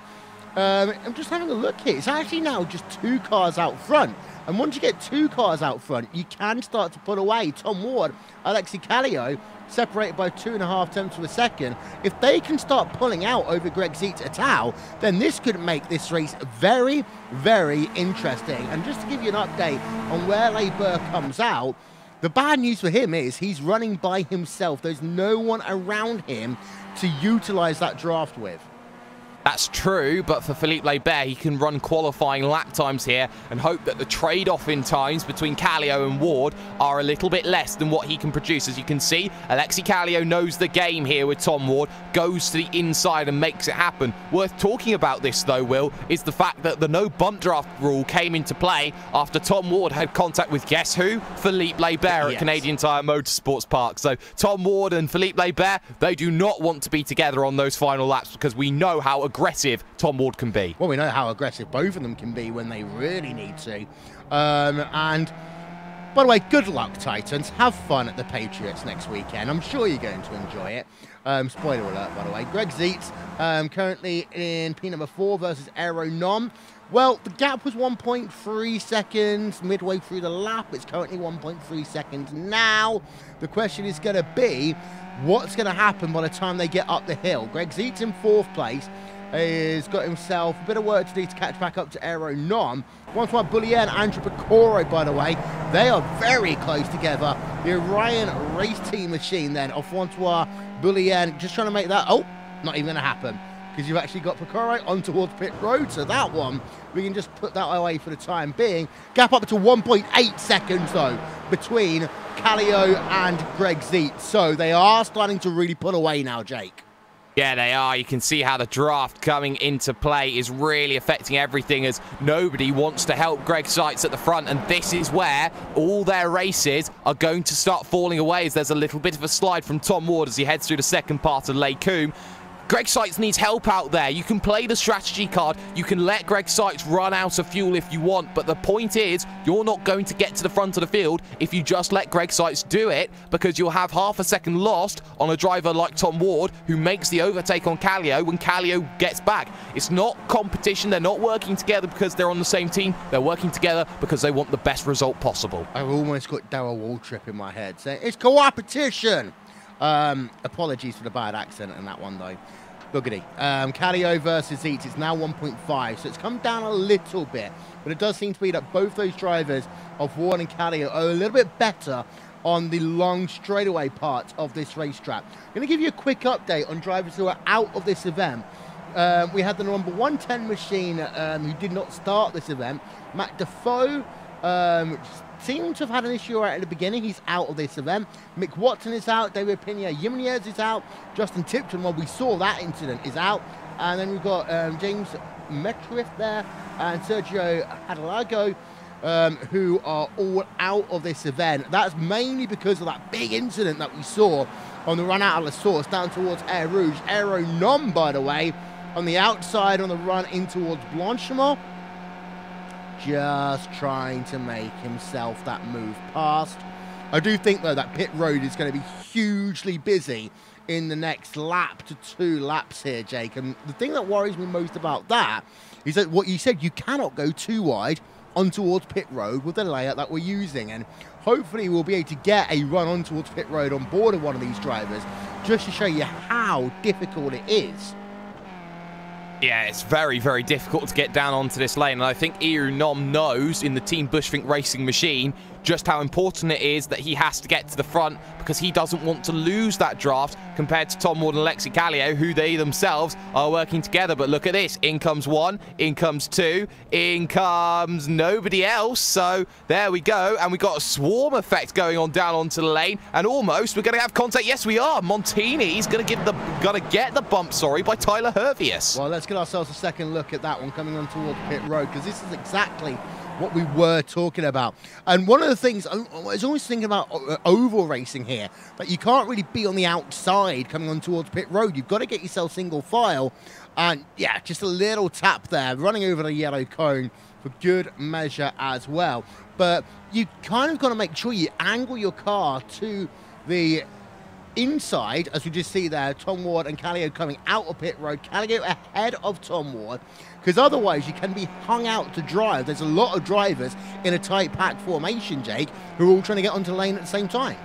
I'm just having a look here. It's actually now just 2 cars out front. And once you get 2 cars out front, you can start to put away Tom Ward, Alexi Callio, separated by 2.5 tenths of a second. If they can start pulling out over Greg Zietz et al., then this could make this race very, very interesting. And just to give you an update on where Labor comes out, the bad news for him is he's running by himself. There's no one around him to utilize that draft with. That's true, but for Felipe Labert, he can run qualifying lap times here and hope that the trade-off in times between Callio and Ward are a little bit less than what he can produce. As you can see, Alexi Callio knows the game here with Tom Ward, goes to the inside and makes it happen. Worth talking about this, though, Will, is the fact that the no bump draft rule came into play after Tom Ward had contact with, guess who? Felipe Labert at Canadian Tire Motorsports Park. So Tom Ward and Felipe Labert, they do not want to be together on those final laps because we know how aggressive Tom Ward can be. Well, we know how aggressive both of them can be when they really need to. And by the way, good luck, Titans. Have fun at the Patriots next weekend. I'm sure you're going to enjoy it. Spoiler alert, by the way. Greg Zietz currently in P number 4 versus Aero Nom. Well, the gap was 1.3 seconds midway through the lap. It's currently 1.3 seconds now. The question is going to be, what's going to happen by the time they get up the hill? Greg Zietz in 4th place. He's got himself a bit of work to do to catch back up to Aero Nom. Francois Bullier and Andrew Picoro, by the way, they are very close together. The Orion race team machine then of Francois Bullier, just trying to make that, oh, not even going to happen. Because you've actually got Picoro on towards pit road, so that one, we can just put that away for the time being. Gap up to 1.8 seconds, though, between Callio and Greg Zietz. So they are starting to really pull away now, Jake. Yeah, they are. You can see how the draft coming into play is really affecting everything as nobody wants to help Greg Zietz at the front. And this is where all their races are going to start falling away as there's a little bit of a slide from Tom Ward as he heads through the second part of Lake Coombe. Greg Zietz needs help out there. You can play the strategy card. You can let Greg Zietz run out of fuel if you want. But the point is, you're not going to get to the front of the field if you just let Greg Zietz do it, because you'll have half a second lost on a driver like Tom Ward who makes the overtake on Callio when Callio gets back. It's not competition. They're not working together because they're on the same team. They're working together because they want the best result possible. I've almost got Darryl Waltrip in my head saying, it's co-opetition. Apologies for the bad accent in that one, though. Boogity. Callio versus Zietz, it's now 1.5, so it's come down a little bit, but it does seem to be that both those drivers of Ward and Callio are a little bit better on the long straightaway part of this racetrack. I'm going to give you a quick update on drivers who are out of this event. We had the number 110 machine who did not start this event. Matt Defoe seems to have had an issue right at the beginning. He's out of this event. Mick Watson is out. David Pena Jimenez is out. Justin Tipton, well, we saw that incident, is out. And then we've got James Metriff there and Sergio Hadalago, who are all out of this event. That's mainly because of that big incident that we saw on the run out of La Source down towards Air Rouge. Aero Nom, by the way, on the outside on the run in towards Blanchimont. Just trying to make himself that move past. I do think, though, that pit road is going to be hugely busy in the next lap to 2 laps here, Jake. And the thing that worries me most about that is that what you said, you cannot go too wide on towards pit road with the layout that we're using. And hopefully we'll be able to get a run on towards pit road on board of one of these drivers just to show you how difficult it is. Yeah, it's very, very difficult to get down onto this lane. And I think Iru Nom knows in the Team Bushfink Racing machine just how important it is that he has to get to the front, because he doesn't want to lose that draft compared to Tom Ward and Alexi Callio, who they themselves are working together. But look at this. In comes 1, in comes 2, in comes nobody else. So there we go. And we got a swarm effect going on down onto the lane. And almost we're going to have contact. Yes, we are. Montini's going to get the bump, by Tyler Hervius. Well, let's get ourselves a second look at that one coming on towards pit road, because this is exactly what we were talking about. And one of the things, I was always thinking about oval racing here, that you can't really be on the outside coming on towards pit road. You've got to get yourself single file. And yeah, just a little tap there, running over the yellow cone for good measure as well. But you kind of got to make sure you angle your car to the inside, as we just see there, Tom Ward and Callio coming out of pit road. Callio ahead of Tom Ward, because otherwise you can be hung out to drive. There's a lot of drivers in a tight pack formation, Jake, who are all trying to get onto the lane at the same time.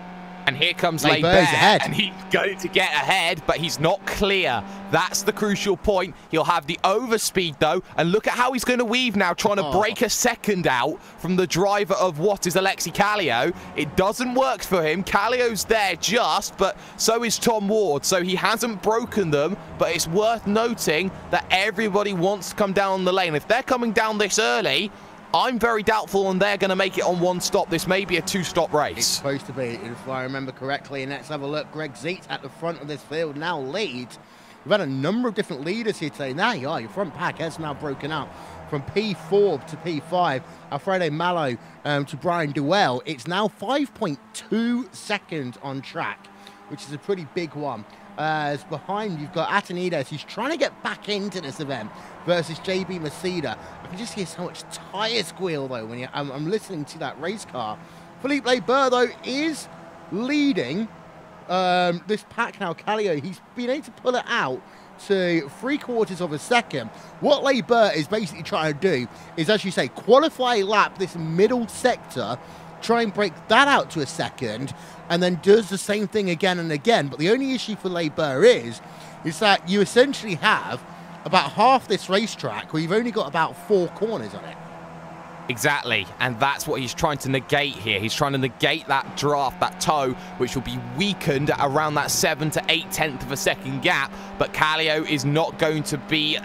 And here comes Leibert, and he's going to get ahead, but he's not clear. That's the crucial point. He'll have the overspeed, though, and look at how he's going to weave now, trying to break a second out from the driver of what is Alexi Callio. It doesn't work for him. Callio's there just, but so is Tom Ward, so he hasn't broken them, but it's worth noting that everybody wants to come down the lane. If they're coming down this early, I'm very doubtful and they're going to make it on 1 stop. This may be a 2-stop race. It's supposed to be, if I remember correctly. And let's have a look. Greg Zeitz at the front of this field now leads. We've had a number of different leaders here today. Now you are. Your front pack has now broken out from P4 to P5. Alfredo Mallow to Brian Duell. It's now 5.2 seconds on track, which is a pretty big one. As behind you've got Atanides, who's trying to get back into this event, versus JB Maceda. I can just hear so much tyre squeal, though, when I'm listening to that race car. Philippe Leibert, though, is leading this pack now. Callio, he's been able to pull it out to 3/4 of a second. What Leibert is basically trying to do is, as you say, qualify lap this middle sector, try and break that out to a second, and then does the same thing again and again. But the only issue for Leibert is that you essentially have about half this racetrack where you've only got about 4 corners on it. Exactly, and that's what he's trying to negate here. He's trying to negate that draft, that toe, which will be weakened at around that 7 to 8/10 of a second gap. But Callio is not going to be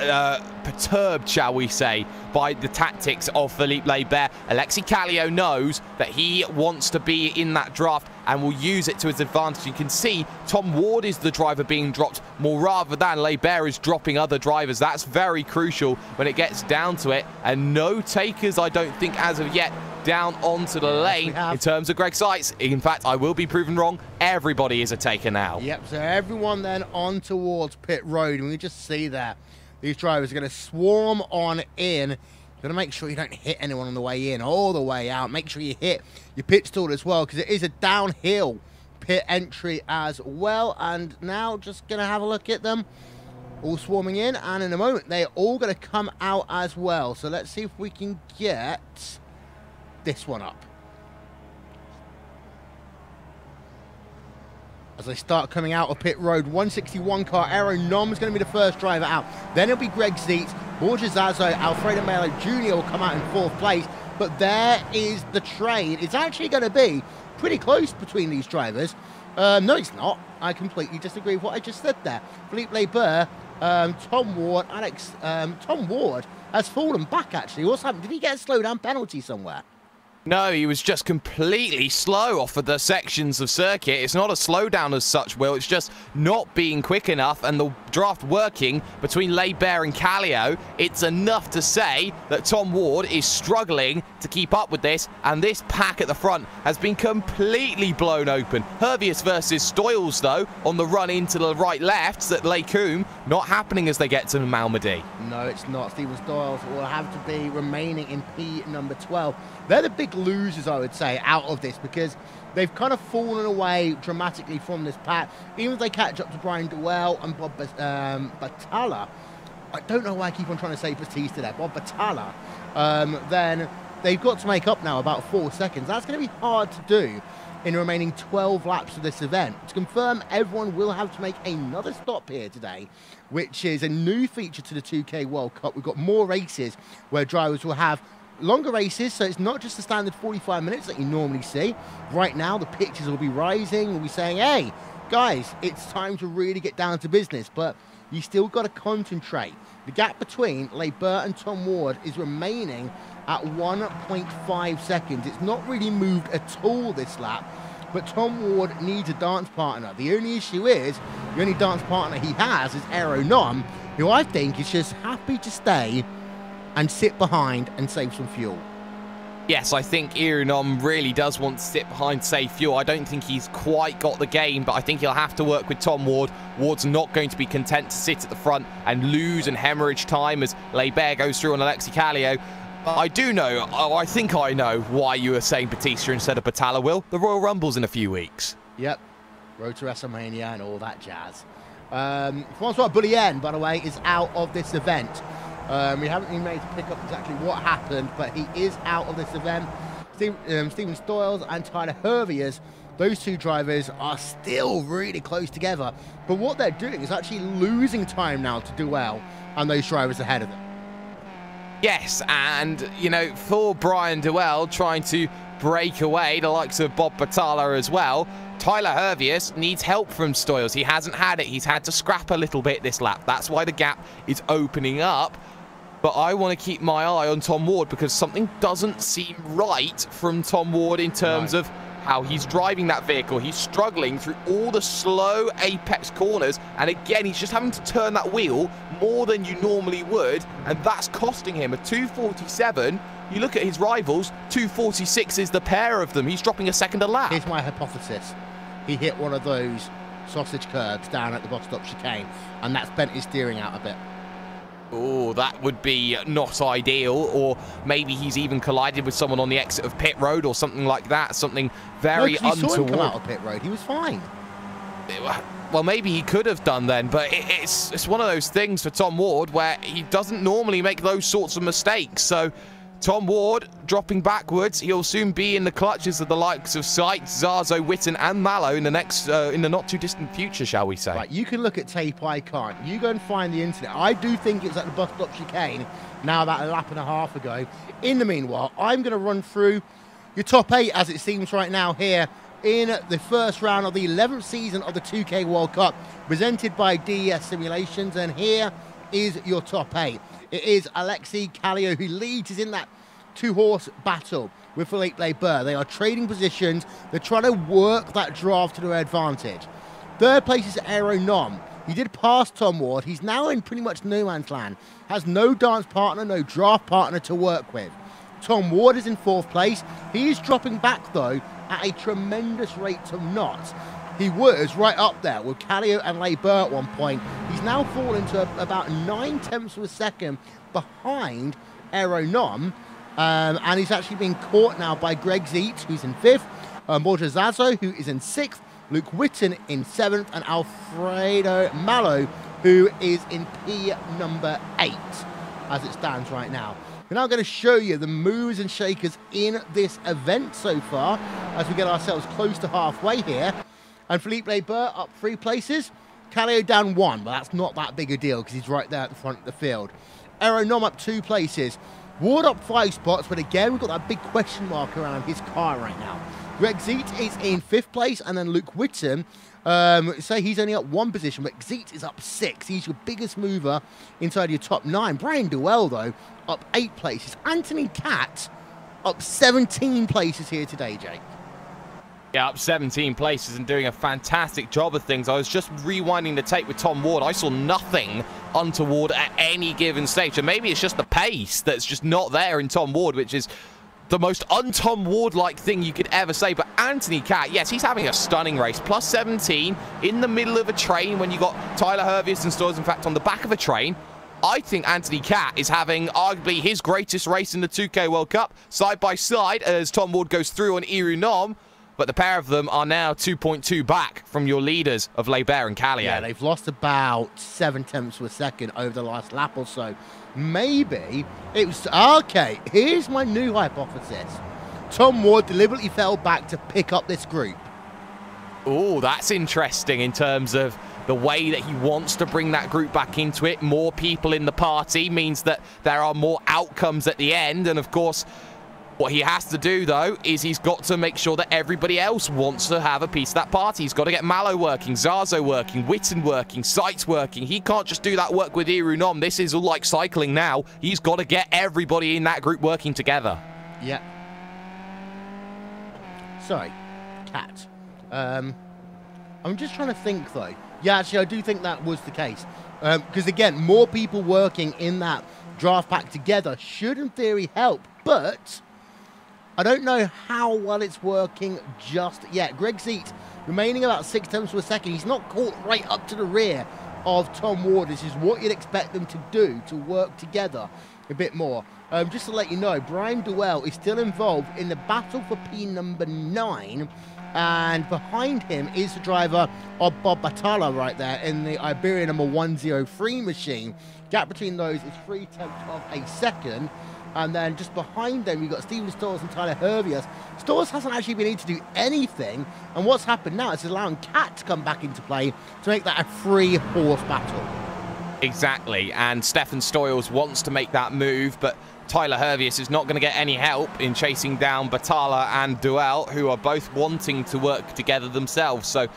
perturbed, shall we say, by the tactics of Philippe Leibert. Alexi Callio knows that he wants to be in that draft and will use it to his advantage. You can see Tom Ward is the driver being dropped more rather than Leibert is dropping other drivers. That's very crucial when it gets down to it. And no takers, I don't think, as of yet, down onto the lane in terms of Greg Seitz. In fact, I will be proven wrong. Everybody is a taker now. Yep, so everyone then on towards pit road. And we just see that these drivers are going to swarm on in. You've got to make sure you don't hit anyone on the way in or the way out. Make sure you hit your pit stall as well, because it is a downhill pit entry as well. And now just going to have a look at them all swarming in, and in a moment they're all going to come out as well. So let's see if we can get this one up as they start coming out of pit road. 161 car, Aero Nom is going to be the first driver out. Then it'll be Greg Zeitz, Borja Zazo, Alfredo Melo Jr. will come out in 4th place. But there is the train. It's actually going to be pretty close between these drivers. No, it's not. I completely disagree with what I just said there. Philippe Leibert, Tom Ward, Tom Ward has fallen back, actually. What's happened? Did he get a slowdown penalty somewhere? No, he was just completely slow off of the sections of circuit. It's not a slowdown as such, Will. It's just not being quick enough, and the draft working between Barber and Kallio. It's enough to say that Tom Ward is struggling to keep up with this, and this pack at the front has been completely blown open. Hervius versus Stoyles, though, on the run into the right-left at Lecombe, not happening as they get to Malmedy. No, it's not. Steven Stoyles will have to be remaining in P number 12. They're the big losers, I would say, out of this, because they've kind of fallen away dramatically from this pack. Even if they catch up to Brian Dewell and Bob Batalla, I don't know why I keep on trying to say Batista there, Bob Batalla, then they've got to make up now about 4 seconds. That's going to be hard to do in the remaining 12 laps of this event. To confirm, everyone will have to make another stop here today, which is a new feature to the 2K World Cup. We've got more races where drivers will have longer races, so it's not just the standard 45 minutes that you normally see. Right now, the pitches will be rising. We'll be saying, hey, guys, it's time to really get down to business, but you still got to concentrate. The gap between Barber and Tom Ward is remaining at 1.5 seconds. It's not really moved at all this lap, but Tom Ward needs a dance partner. The only issue is, the only dance partner he has is Aero Nom, who I think is just happy to stay and sit behind and save some fuel. Yes, I think Irinom really does want to sit behind, save fuel. I don't think he's quite got the game, but I think he'll have to work with Tom Ward. Ward's not going to be content to sit at the front and lose and hemorrhage time as Barber goes through on Alexi Kallio. I do know, I think I know why you were saying Batista instead of Batalla, Will. The Royal Rumble's in a few weeks. Yep, road to WrestleMania and all that jazz. Francois Boullion, by the way, is out of this event. We haven't been made to pick up exactly what happened, but he is out of this event. Steven Stoyles and Tyler Hervius, those two drivers are still really close together. But what they're doing is actually losing time now to Dewell and those drivers ahead of them. Yes, and, you know, for Brian Dewell trying to break away, the likes of Bob Batalla as well, Tyler Hervius needs help from Stoyles. He hasn't had it. He's had to scrap a little bit this lap. That's why the gap is opening up. But I want to keep my eye on Tom Ward because something doesn't seem right from Tom Ward in terms of how he's driving that vehicle. He's struggling through all the slow apex corners, and again, he's just having to turn that wheel more than you normally would, and that's costing him a 247. You look at his rivals, 246 is the pair of them. He's dropping a second a lap. Here's my hypothesis. He hit one of those sausage curbs down at the bus stop chicane, and that's bent his steering out a bit. Oh, that would be not ideal, or maybe he's even collided with someone on the exit of pit road or something like that, something very untoward. No, saw him come out of pit road. He was fine. Well, maybe he could have done then, but it's one of those things for Tom Ward where he doesn't normally make those sorts of mistakes. So Tom Ward dropping backwards. He'll soon be in the clutches of the likes of Sykes, Zazo, Witten, and Mallow in the next, in the not too distant future, shall we say? Right, you can look at tape. I can't. You go and find the internet. I do think it's at the bus stop chicane. Now about a lap and a half ago. In the meanwhile, I'm going to run through your top 8 as it seems right now here in the first round of the 11th season of the 2K World Cup, presented by DES Simulations, and here is your top 8. It is Alexi Kallio who leads. Is in that 2-horse battle with Philippe Barber. They are trading positions. They're trying to work that draft to their advantage. Third place is Aero Nom. He did pass Tom Ward. He's now in pretty much no man's land. Has no dance partner, no draft partner to work with. Tom Ward is in 4th place. He is dropping back, though, at a tremendous rate to knots. He was right up there with Kallio and Barber at one point. He's now fallen to about 9/10 of a second behind Aero Nom. And he's actually been caught now by Greg Zeet, who's in 5th, Borja Zazo, who is in 6th, Luke Witten in 7th, and Alfredo Mallow, who is in P number 8, as it stands right now. We're now going to show you the movers and shakers in this event so far, as we get ourselves close to halfway here. And Philippe Barber up 3 places, Kallio down 1, but that's not that big a deal because he's right there at the front of the field. Aero Nom up 2 places. Ward up 5 spots, but again, we've got that big question mark around his car right now. Greg Zeet is in 5th place, and then Luke Witten, say he's only up 1 position, but Zeet is up 6. He's your biggest mover inside your top 9. Brian Dewell, though, up 8 places. Anthony Catt up 17 places here today, Jake. Yeah, up 17 places and doing a fantastic job of things. I was just rewinding the tape with Tom Ward. I saw nothing untoward at any given stage. And maybe it's just the pace that's just not there in Tom Ward, which is the most un-Tom Ward-like thing you could ever say. But Anthony Catt, yes, he's having a stunning race. Plus 17 in the middle of a train when you got Tyler Hervius and Stores, in fact, on the back of a train. I think Anthony Catt is having arguably his greatest race in the 2K World Cup, side by side as Tom Ward goes through on Iru Nom. But the pair of them are now 2.2 back from your leaders of Leibert and Callier. Yeah, they've lost about 7 tenths of a second over the last lap or so. Maybe it was... Okay, here's my new hypothesis. Tom Ward deliberately fell back to pick up this group. Oh, that's interesting in terms of the way that he wants to bring that group back into it. More people in the party means that there are more outcomes at the end. And of course, what he has to do, though, is he's got to make sure that everybody else wants to have a piece of that party. He's got to get Mallow working, Zazo working, Witten working, Sights working. He can't just do that work with Iru Nom. This is all like cycling now. He's got to get everybody in that group working together. Yeah. Sorry, Cat. I'm just trying to think, though. Yeah, actually, I do think that was the case. Because, again, more people working in that draft pack together should, in theory, help. But I don't know how well it's working just yet. Greg Zeet remaining about 6 tenths of a second. He's not caught right up to the rear of Tom Ward. This is what you'd expect them to do, to work together a bit more. Just to let you know, Brian Duell is still involved in the battle for P number 9. And behind him is the driver of Bob Batalla right there in the Iberia number 103 machine. Gap between those is 3 tenths of a second. And then just behind them, you've got Steven Stores and Tyler Hervius. Stores hasn't actually been able to do anything. And what's happened now is allowing Cat to come back into play to make that a 3-horse battle. Exactly. And Stefan Stoyles wants to make that move, but Tyler Hervius is not going to get any help in chasing down Batalla and Duell, who are both wanting to work together themselves. So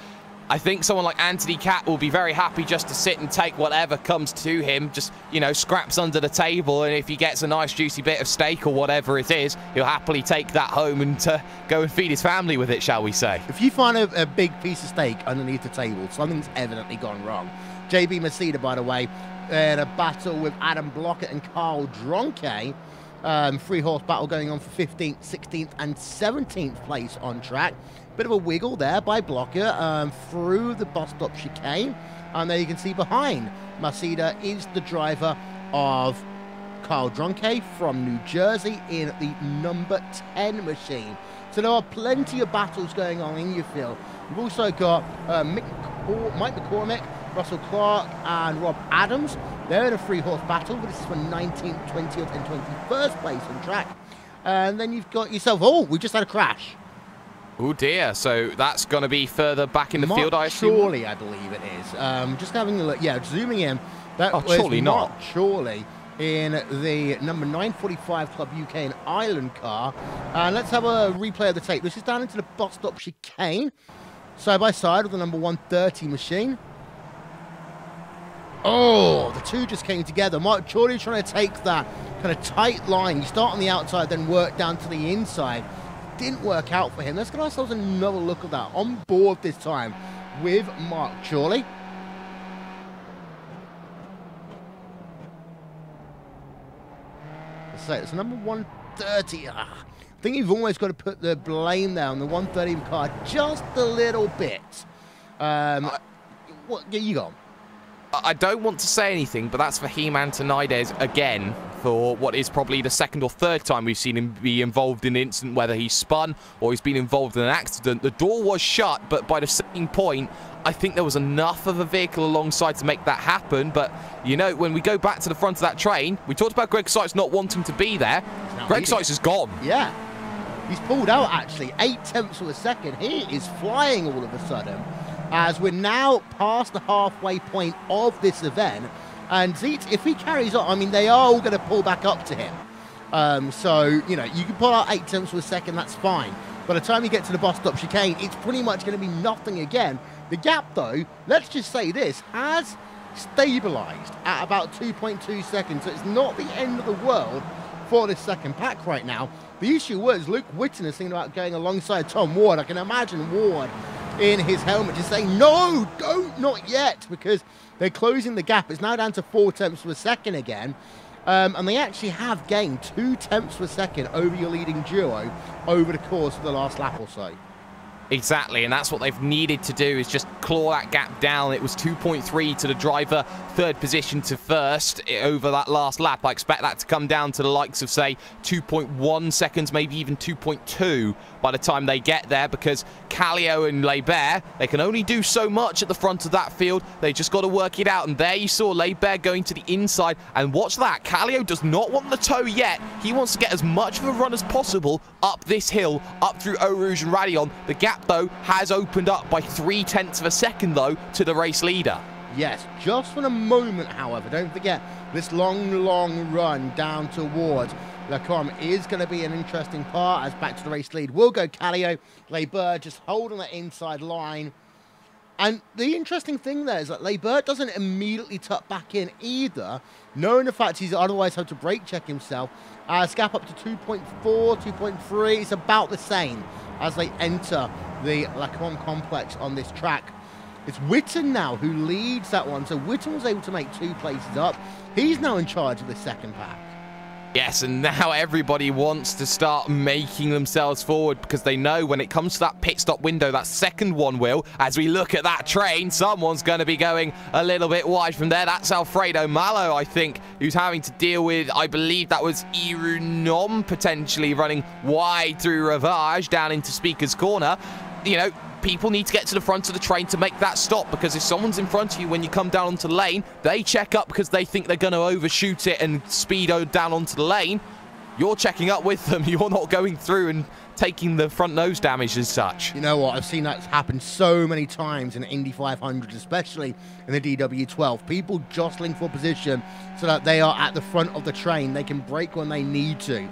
I think someone like Anthony Catt will be very happy just to sit and take whatever comes to him, just, you know, scraps under the table, and if he gets a nice juicy bit of steak or whatever it is, he'll happily take that home and go and feed his family with it, shall we say. If you find a big piece of steak underneath the table, something's evidently gone wrong. JB Maceda, by the way, in a battle with Adam Blockett and Carl Dronke. 3-horse battle going on for 15th, 16th and 17th place on track. Bit of a wiggle there by Blocker through the bus stop chicane. And there you can see behind Maceda is the driver of Carl Dronke from New Jersey in the number 10 machine. So there are plenty of battles going on in your field. You've also got Mike McCormick, Russell Clark and Rob Adams. They're in a 3-horse battle, but this is for 19th, 20th and 21st place on track. And then you've got yourself... Oh, we just had a crash. Oh dear, so that's going to be further back in the field, I assume? Chorley, I believe it is. Just having a look, yeah, zooming in. That was surely not. Chorley in the number 945 Club UK and Ireland car. And let's have a replay of the tape. This is down into the bus stop chicane, side by side with the number 130 machine. Oh, the two just came together. Mark Chorley trying to take that kind of tight line. You start on the outside, then work down to the inside. Didn't work out for him. Let's get ourselves another look at that. On board this time with Mark Chorley. Let's say it's number 130. I think you've almost got to put the blame there on the 130 car just a little bit. What you got? I don't want to say anything, but that's for He-Man Tonides again, for what is probably the 2nd or 3rd time we've seen him be involved in an incident, whether he's spun or he's been involved in an accident. The door was shut, but by the same point, I think there was enough of a vehicle alongside to make that happen. But, you know, when we go back to the front of that train, we talked about Greg Sights not wanting to be there. Greg Sights is gone. Yeah. He's pulled out, actually. 8 tenths of a second. He is flying all of a sudden, as we're now past the halfway point of this event. And Zeet, if he carries on, I mean, they are all going to pull back up to him. So, you know, you can pull out 8 tenths of a second, that's fine. By the time you get to the bus stop chicane, it's pretty much going to be nothing again. The gap, though, let's just say this, has stabilized at about 2.2 seconds. So it's not the end of the world for this second pack right now. The issue was Luke Whitten is thinking about going alongside Tom Ward. I can imagine Ward in his helmet just saying, no, don't, not yet, because they're closing the gap. It's now down to 4 tenths per second again. And they actually have gained 2 tenths per second over your leading duo over the course of the last lap or so. Exactly, and that's what they've needed to do, is just claw that gap down. It was 2.3 to the driver, third position to first over that last lap. I expect that to come down to the likes of, say, 2.1 seconds, maybe even 2.2 by the time they get there, because Kallio and Leibert, they can only do so much at the front of that field. They just got to work it out, and there you saw Leibert going to the inside, and watch that. Kallio does not want the toe yet. He wants to get as much of a run as possible up this hill, up through Eau Rouge and Radion. The gap, though, has opened up by 3 tenths of a second, though, to the race leader. Yes, just for a moment, however. Don't forget, this long run down towards Lacombe is going to be an interesting part, as back to the race lead will go Kallio. Leibert just holding that inside line. And the interesting thing there is that Leibert doesn't immediately tuck back in either, knowing the fact he's otherwise had to brake check himself. Gap up to 2.4, 2.3. It's about the same as they enter the Lacombe complex on this track. It's Whitten now who leads that one. So Whitten was able to make 2 places up. He's now in charge of the second pack. Yes, and now everybody wants to start making themselves forward, because they know when it comes to that pit stop window, that second one, Will, as we look at that train, someone's going to be going a little bit wide from there. That's Alfredo Malo, I think, who's having to deal with, I believe that was Irunom potentially running wide through Ravage down into Speaker's Corner. You know, people need to get to the front of the train to make that stop, because if someone's in front of you when you come down onto the lane, they check up because they think they're going to overshoot it and speed down onto the lane. You're checking up with them. You're not going through and taking the front nose damage as such. You know what? I've seen that happen so many times in Indy 500, especially in the DW12. People jostling for position so that they are at the front of the train. They can brake when they need to.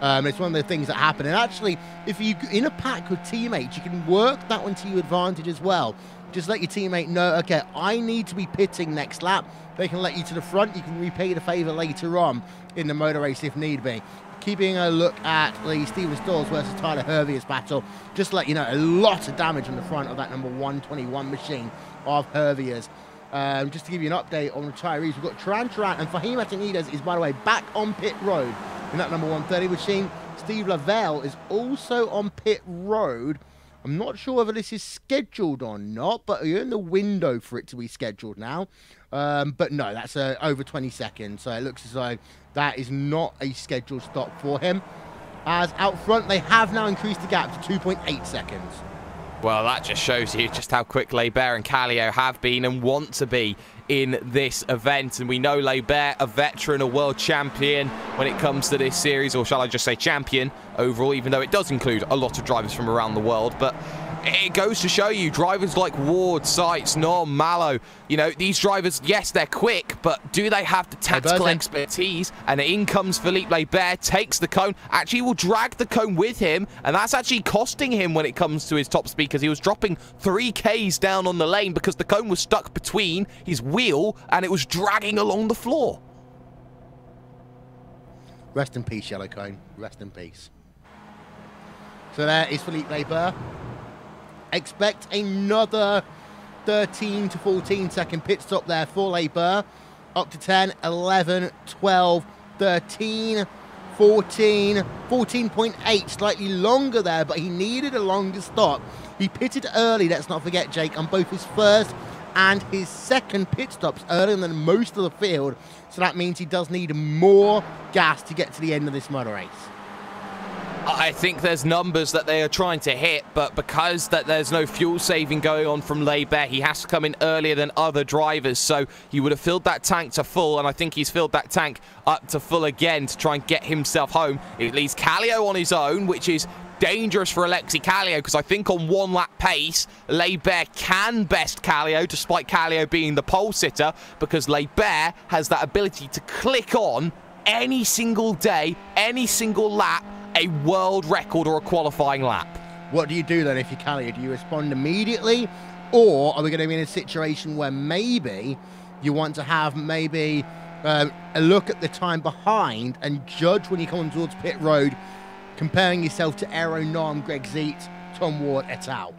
It's one of the things that happen. And actually, if you're in a pack with teammates, you can work that one to your advantage as well. Just let your teammate know, okay, I need to be pitting next lap. They can let you to the front. You can repay the favor later on in the motor race if need be. Keeping a look at the Steven Stalls versus Tyler Hervius battle, just to let you know, a lot of damage on the front of that number 121 machine of Hervius. Just to give you an update on the retirees, we've got Turan and Fahim Atanides is, by the way, back on pit road in that number 130 machine. Steve Lavelle is also on pit road. I'm not sure whether this is scheduled or not, but you're in the window for it to be scheduled now. But no, that's over 20 seconds, so it looks as though that is not a scheduled stop for him. As out front, they have now increased the gap to 2.8 seconds. Well, that just shows you just how quick Leibert and Kallio have been and want to be in this event. And we know Leibert, a veteran, a world champion when it comes to this series, or shall I just say champion overall, even though it does include a lot of drivers from around the world. But it goes to show you, drivers like Ward, Seitz, Norm, Mallow, you know, these drivers, yes, they're quick, but do they have the tactical expertise? And in comes Philippe Leibert, takes the cone, actually will drag the cone with him, and that's actually costing him when it comes to his top speed, because he was dropping 3Ks down on the lane because the cone was stuck between his wheel and it was dragging along the floor. Rest in peace, Yellow Cone. Rest in peace. So there is Philippe Leibert. Expect another 13 to 14 second pit stop there for Leibert. Up to 10, 11, 12, 13, 14, 14.8. Slightly longer there, but he needed a longer stop. He pitted early, let's not forget, Jake, on both his first and his second pit stops, earlier than most of the field. So that means he does need more gas to get to the end of this motor race. I think there's numbers that they are trying to hit, but because that there's no fuel saving going on from Leibert, he has to come in earlier than other drivers. So he would have filled that tank to full, and I think he's filled that tank up to full again to try and get himself home. It leaves Kallio on his own, which is dangerous for Alexi Kallio, because I think on one lap pace, Leibert can best Kallio, despite Kallio being the pole sitter, because Leibert has that ability to click on any single day, any single lap, a world record or a qualifying lap. What do you do then if you're Kallio? Do you respond immediately, or are we going to be in a situation where maybe you want to have maybe a look at the time behind and judge when you come on towards pit road, comparing yourself to Aero Nom, Greg Zeitz, Tom Ward et al.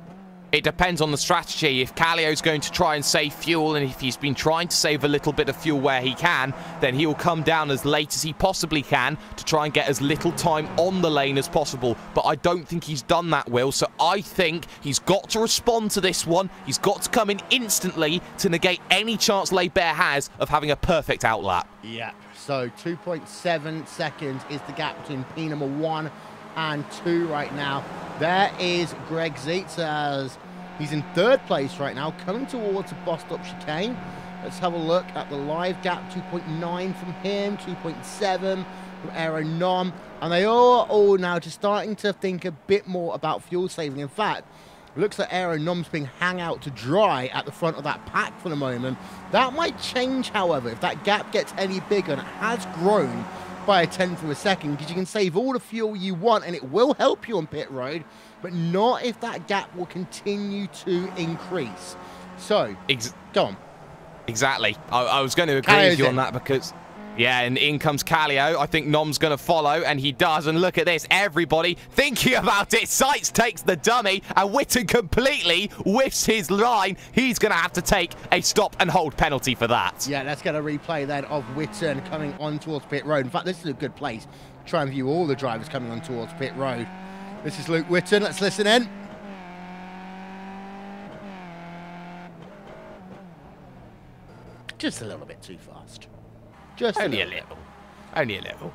It depends on the strategy. If Kallio's going to try and save fuel, and if he's been trying to save a little bit of fuel where he can, then he will come down as late as he possibly can to try and get as little time on the lane as possible. But I don't think he's done that, Will. So I think he's got to respond to this one. He's got to come in instantly to negate any chance Leiber has of having a perfect outlap. Yeah, so 2.7 seconds is the gap between P number 1 and 2 right now. There is Greg Zeitz as he's in 3rd place right now, coming towards the bus stop chicane. Let's have a look at the live gap. 2.9 from him, 2.7 from Aero Nom, and they are all now just starting to think a bit more about fuel saving. In fact, it looks like Aero Nom's being hung out to dry at the front of that pack for the moment. That might change, however, if that gap gets any bigger, and it has grown by a 10th of a second, because you can save all the fuel you want and it will help you on pit road, but not if that gap will continue to increase. So, go on. Exactly. I was going to agree with you on that because, yeah, and in comes Kallio. I think Nom's going to follow, and he does. And look at this. Everybody thinking about it. Zeitz takes the dummy, and Witten completely whiffs his line. He's going to have to take a stop and hold penalty for that. Yeah, let's get a replay then of Witten coming on towards pit road. In fact, this is a good place to try and view all the drivers coming on towards pit road. This is Luke Witten. Let's listen in. Just a little bit too fast. Just only a little. Only a little.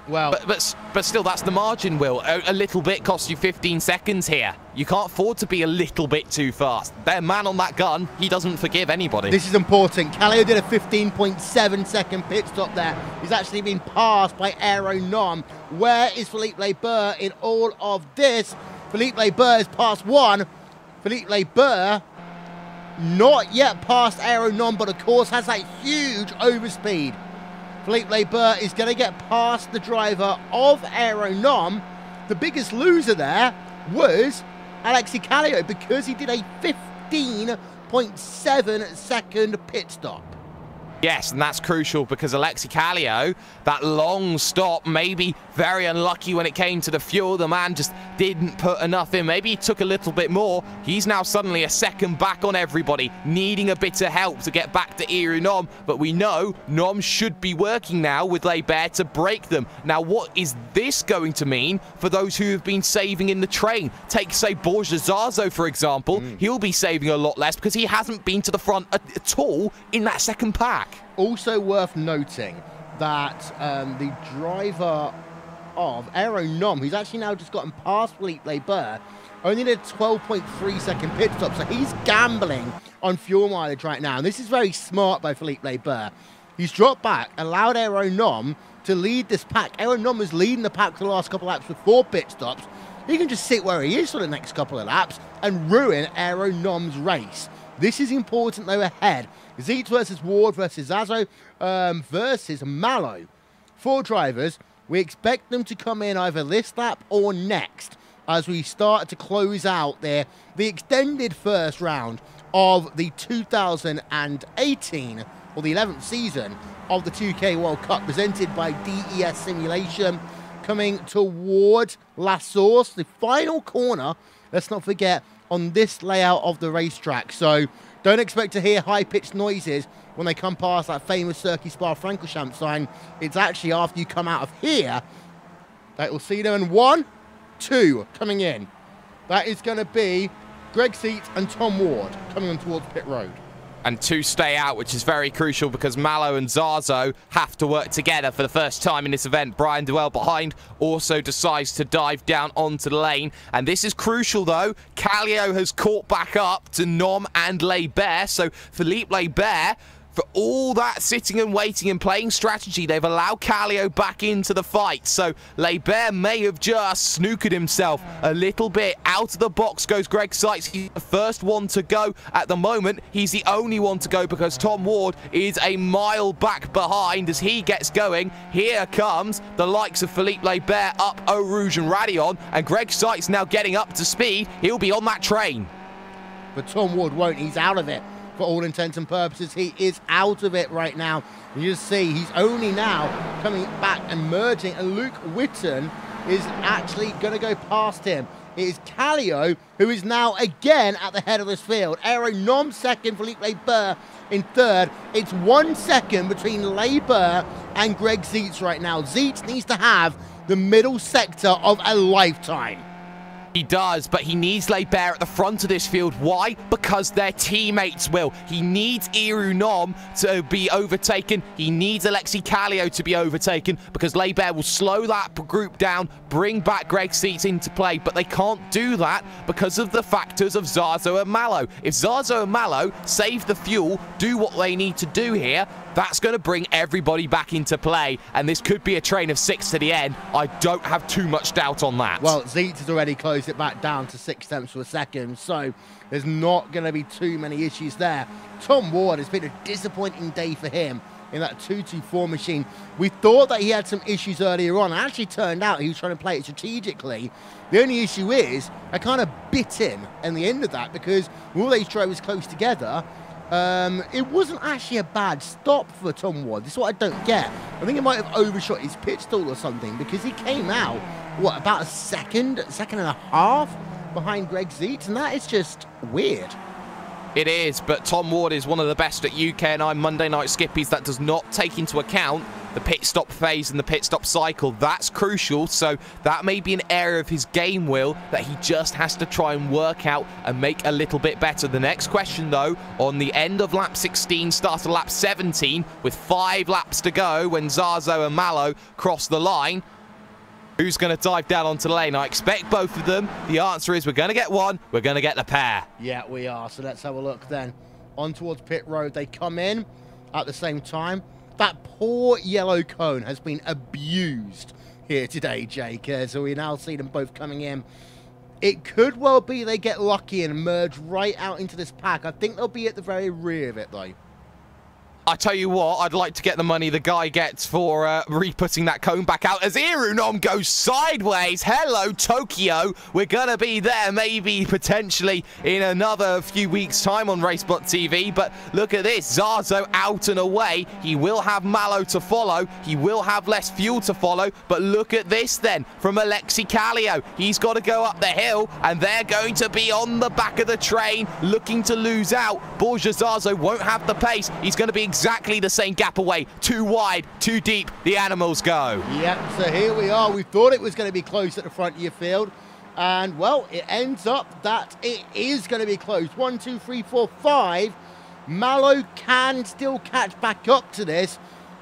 Well, but still, that's the margin, Will. A little bit costs you 15 seconds here. You can't afford to be a little bit too fast. Their man on that gun, he doesn't forgive anybody. This is important. Kallio did a 15.7 second pit stop there. He's actually been passed by Aero Nom. Where is Philippe Leiber in all of this? Philippe Leiber is past 1. Philippe Leiber not yet past Aero Nom, but of course has that huge overspeed. Philippe Leiber is going to get past the driver of Aero Nom. The biggest loser there was Alexei Kallio, because he did a 15.7 second pit stop. Yes, and that's crucial because Alexei Kallio, that long stop, maybe very unlucky when it came to the fuel. The man just didn't put enough in. Maybe he took a little bit more. He's now suddenly a second back on everybody, needing a bit of help to get back to Aero Nom. But we know Nom should be working now with Leiber to break them. Now, what is this going to mean for those who have been saving in the train? Take, say, Borja Zazo, for example. He'll be saving a lot less because he hasn't been to the front at all in that second pack. Also worth noting that the driver of Aero Nom, who's actually now just gotten past Philippe Leiber, only did a 12.3 second pit stop, so he's gambling on fuel mileage right now. And this is very smart by Philippe Leiber. He's dropped back, allowed Aero Nom to lead this pack. Aero Nom was leading the pack for the last couple of laps with 4 pit stops. He can just sit where he is for the next couple of laps and ruin Aero Nom's race. This is important, though, ahead. Zeitz versus Ward versus Zazo versus Mallow. 4 drivers. We expect them to come in either this lap or next as we start to close out the extended first round of the 2018, or the 11th season of the 2K World Cup, presented by DES Simulation, coming toward La Source, the final corner, let's not forget, on this layout of the racetrack. So don't expect to hear high-pitched noises when they come past that famous Circuit Spa-Francorchamps sign. It's actually after you come out of here that we'll see them in 1, 2 coming in. That is going to be Greg Zeitz and Tom Ward coming on towards pit road. And 2 stay out, which is very crucial because Mallow and Zazo have to work together for the first time in this event. Brian Duell behind also decides to dive down onto the lane. And this is crucial, though. Kallio has caught back up to Nom and Leiber. So Philippe Leiber, for all that sitting and waiting and playing strategy, they've allowed Kallio back into the fight. So Leiber may have just snookered himself a little bit. Out of the box goes Greg Zeitz. He's the first one to go at the moment. He's the only one to go because Tom Ward is a mile back behind as he gets going. Here comes the likes of Philippe Leiber up Eau Rouge and Radion, and Greg Zeitz now getting up to speed. He'll be on that train. But Tom Ward won't. He's out of it. for all intents and purposes. He is out of it right now. You just see he's only now coming back and merging, and Luke Witten is actually going to go past him. It is Callio who is now again at the head of this field. Aeronom second, Felipe Burr in third. It's 1 second between Burr and Greg Zietz right now. Zietz needs to have the middle sector of a lifetime. He does, but he needs Barber at the front of this field. Why? Because their teammates will. He needs Irunom to be overtaken. He needs Alexi Callio to be overtaken because Barber will slow that group down, bring back Greg Zietz into play, but they can't do that because of the factors of Zazo and Mallow. If Zazo and Mallow save the fuel, do what they need to do here, that's going to bring everybody back into play, and this could be a train of 6 to the end. I don't have too much doubt on that. Well, Zietz has already closed it back down to 6 tenths per second, so there's not going to be too many issues there. Tom Ward, has been a disappointing day for him in that 224 machine. We thought that he had some issues earlier on. It actually turned out he was trying to play it strategically. The only issue is I kind of bit him in the end of that because all these drivers close together. It wasn't actually a bad stop for Tom Ward. This is what I don't get. I think he might have overshot his pit stall or something because he came out, what, about a second and a half behind Greg Zietz, and that is just weird. It is, but Tom Ward is one of the best at UK&I Monday Night Skippies that does not take into account the pit stop phase and the pit stop cycle. That's crucial, so that may be an area of his game, Will, that he just has to try and work out and make a little bit better. The next question, though, on the end of lap 16, start of lap 17, with 5 laps to go when Zazo and Mallow cross the line, who's going to dive down onto the lane? I expect both of them. The answer is we're going to get one, we're going to get the pair. Yeah, we are. So let's have a look then. On towards pit road. They come in at the same time. That poor yellow cone has been abused here today, Jake. So we now see them both coming in. It could well be they get lucky and merge right out into this pack. I think they'll be at the very rear of it, though. I tell you what, I'd like to get the money the guy gets for re-putting that cone back out as Irunom goes sideways. Hello, Tokyo. We're going to be there maybe potentially in another few weeks' time on Racebot TV. But look at this. Zazo out and away. He will have Mallow to follow. He will have less fuel to follow. But look at this then from Alexi Callio. He's got to go up the hill, and they're going to be on the back of the train looking to lose out. Borja Zazo won't have the pace. He's going to be exactly the same gap away. Too wide, too deep, the animals go. Yep, so here we are. We thought it was going to be close at the front of your field, and well, it ends up that it is going to be close. 1, 2, 3, 4, 5. Mallow can still catch back up to this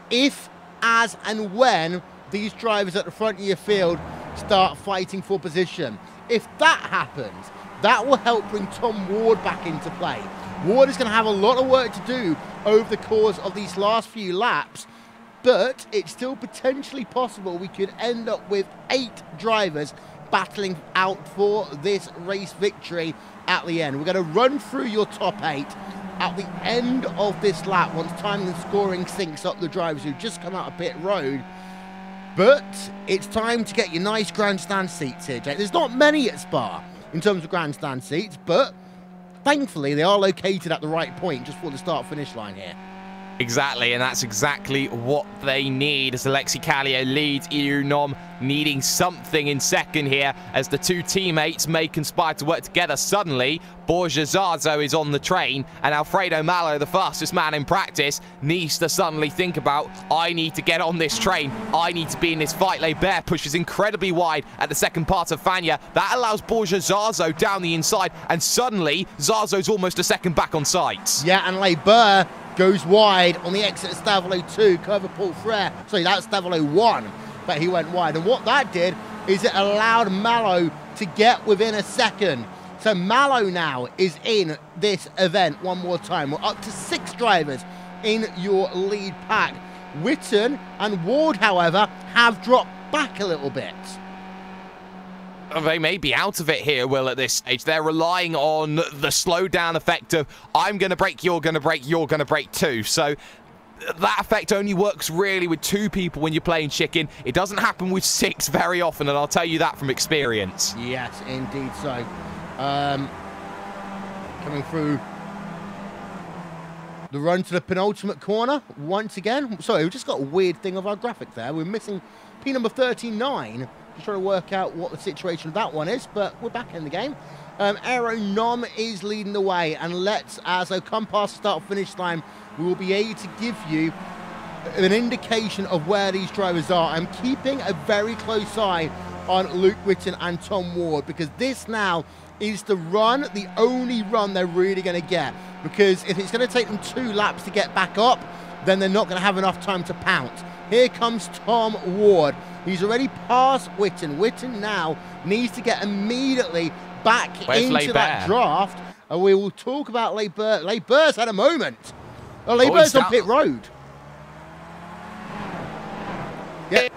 if, as and when these drivers at the front of your field start fighting for position. If that happens, that will help bring Tom Ward back into play. Ward is going to have a lot of work to do over the course of these last few laps, but it's still potentially possible we could end up with 8 drivers battling out for this race victory at the end. We're going to run through your top 8 at the end of this lap once timing and scoring syncs up the drivers who've just come out of pit road. But it's time to get your nice grandstand seats here, Jake. There's not many at Spa in terms of grandstand seats, but thankfully, they are located at the right point just for the start-finish line here. Exactly, and that's exactly what they need as Alexi Callio leads Irunom, needing something in second here as the two teammates may conspire to work together. Suddenly, Borja Zazo is on the train, and Alfredo Mallow, the fastest man in practice, needs to suddenly think about, I need to get on this train. I need to be in this fight. Bear pushes incredibly wide at the second part of Fania. That allows Borja Zazo down the inside, and suddenly, Zazo's almost a second back on sights. Yeah, and Burber goes wide on the exit of Stavolo 2, cover Paul Frere. Sorry, that's Stavolo 1, but he went wide. And what that did is it allowed Mallow to get within a second. So Mallow now is in this event one more time. We're up to 6 drivers in your lead pack. Witten and Ward, however, have dropped back a little bit. They may be out of it here, Will, at this stage. They're relying on the slowdown effect of, I'm going to brake, you're going to brake, you're going to brake too. So that effect only works really with 2 people when you're playing chicken. It doesn't happen with 6 very often, and I'll tell you that from experience. Yes, indeed so. Coming through The run to the penultimate corner once again. Sorry, we just got a weird thing of our graphic there. We're missing P number 39. Just trying to work out what the situation of that one is, but we're back in the game. Aero Nom is leading the way, and as I come past the start-finish line, we will be able to give you an indication of where these drivers are. I'm keeping a very close eye on Luke Witten and Tom Ward, because this now is the only run they're really going to get, because if it's going to take them 2 laps to get back up, then they're not going to have enough time to pounce. Here comes Tom Ward. He's already past Witten. Witten now needs to get immediately back into that draft, and we will talk about Barber. Barber's had a moment. Oh, Barber's on pit road. Yeah.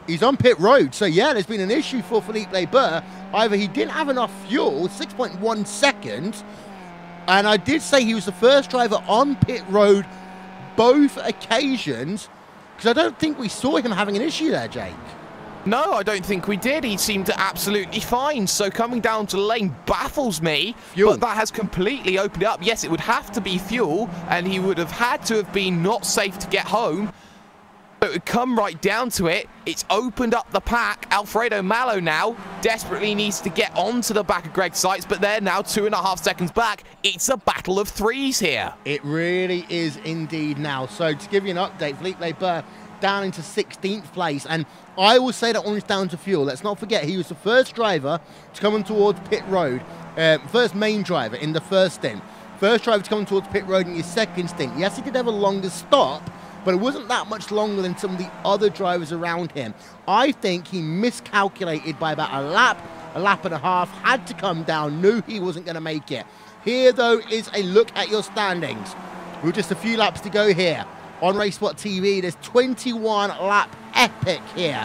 He's on pit road, so yeah, there's been an issue for Philippe Barber. Either he didn't have enough fuel, 6.1 seconds, and I did say he was the first driver on pit road both occasions, because I don't think we saw him having an issue there, Jake. No, I don't think we did. He seemed absolutely fine. So coming down to the lane baffles me, fuel. But that has completely opened it up. Yes, it would have to be fuel, and he would have had to have been not safe to get home. But it would come right down to it. It's opened up the pack. Alfredo Malo now desperately needs to get onto the back of Greg Seitz, but they're now 2.5 seconds back. It's a battle of threes here. It really is indeed now. So to give you an update, Philippe Barber down into 16th place, and I will say that one is down to fuel. Let's not forget he was the first driver to come on towards pit road, first main driver in the first stint. First driver to come towards pit road in his second stint. Yes, he did have a longer stop, but it wasn't that much longer than some of the other drivers around him. I think he miscalculated by about a lap and a half, had to come down, knew he wasn't going to make it. Here, though, is a look at your standings. With just a few laps to go here. On RaceSpot TV, there's 21 lap epic here.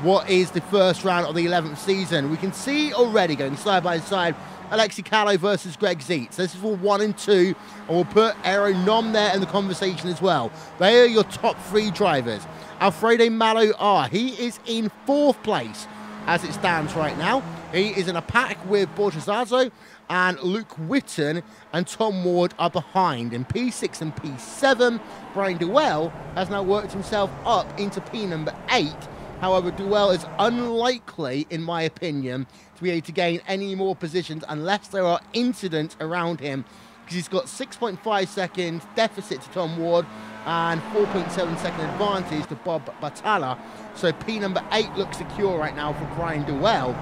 What is the first round of the 11th season? We can see already going side by side, Alexi Callow versus Greg Seitz. This is for 1 and 2, and we'll put Aero Nom there in the conversation as well. They are your top 3 drivers. Alfredo Malo, he is in 4th place as it stands right now. He is in a pack with Borgesazo, and Luke Witten and Tom Ward are behind. In P6 and P7, Brian Duell has now worked himself up into P number 8. However, Duell is unlikely, in my opinion, to be able to gain any more positions unless there are incidents around him, because he's got 6.5 seconds deficit to Tom Ward and 4.7 second advantage to Bob Batalla. So P number 8 looks secure right now for Brian Duell.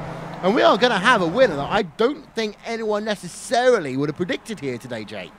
And we are going to have a winner that I don't think anyone necessarily would have predicted here today, Jake.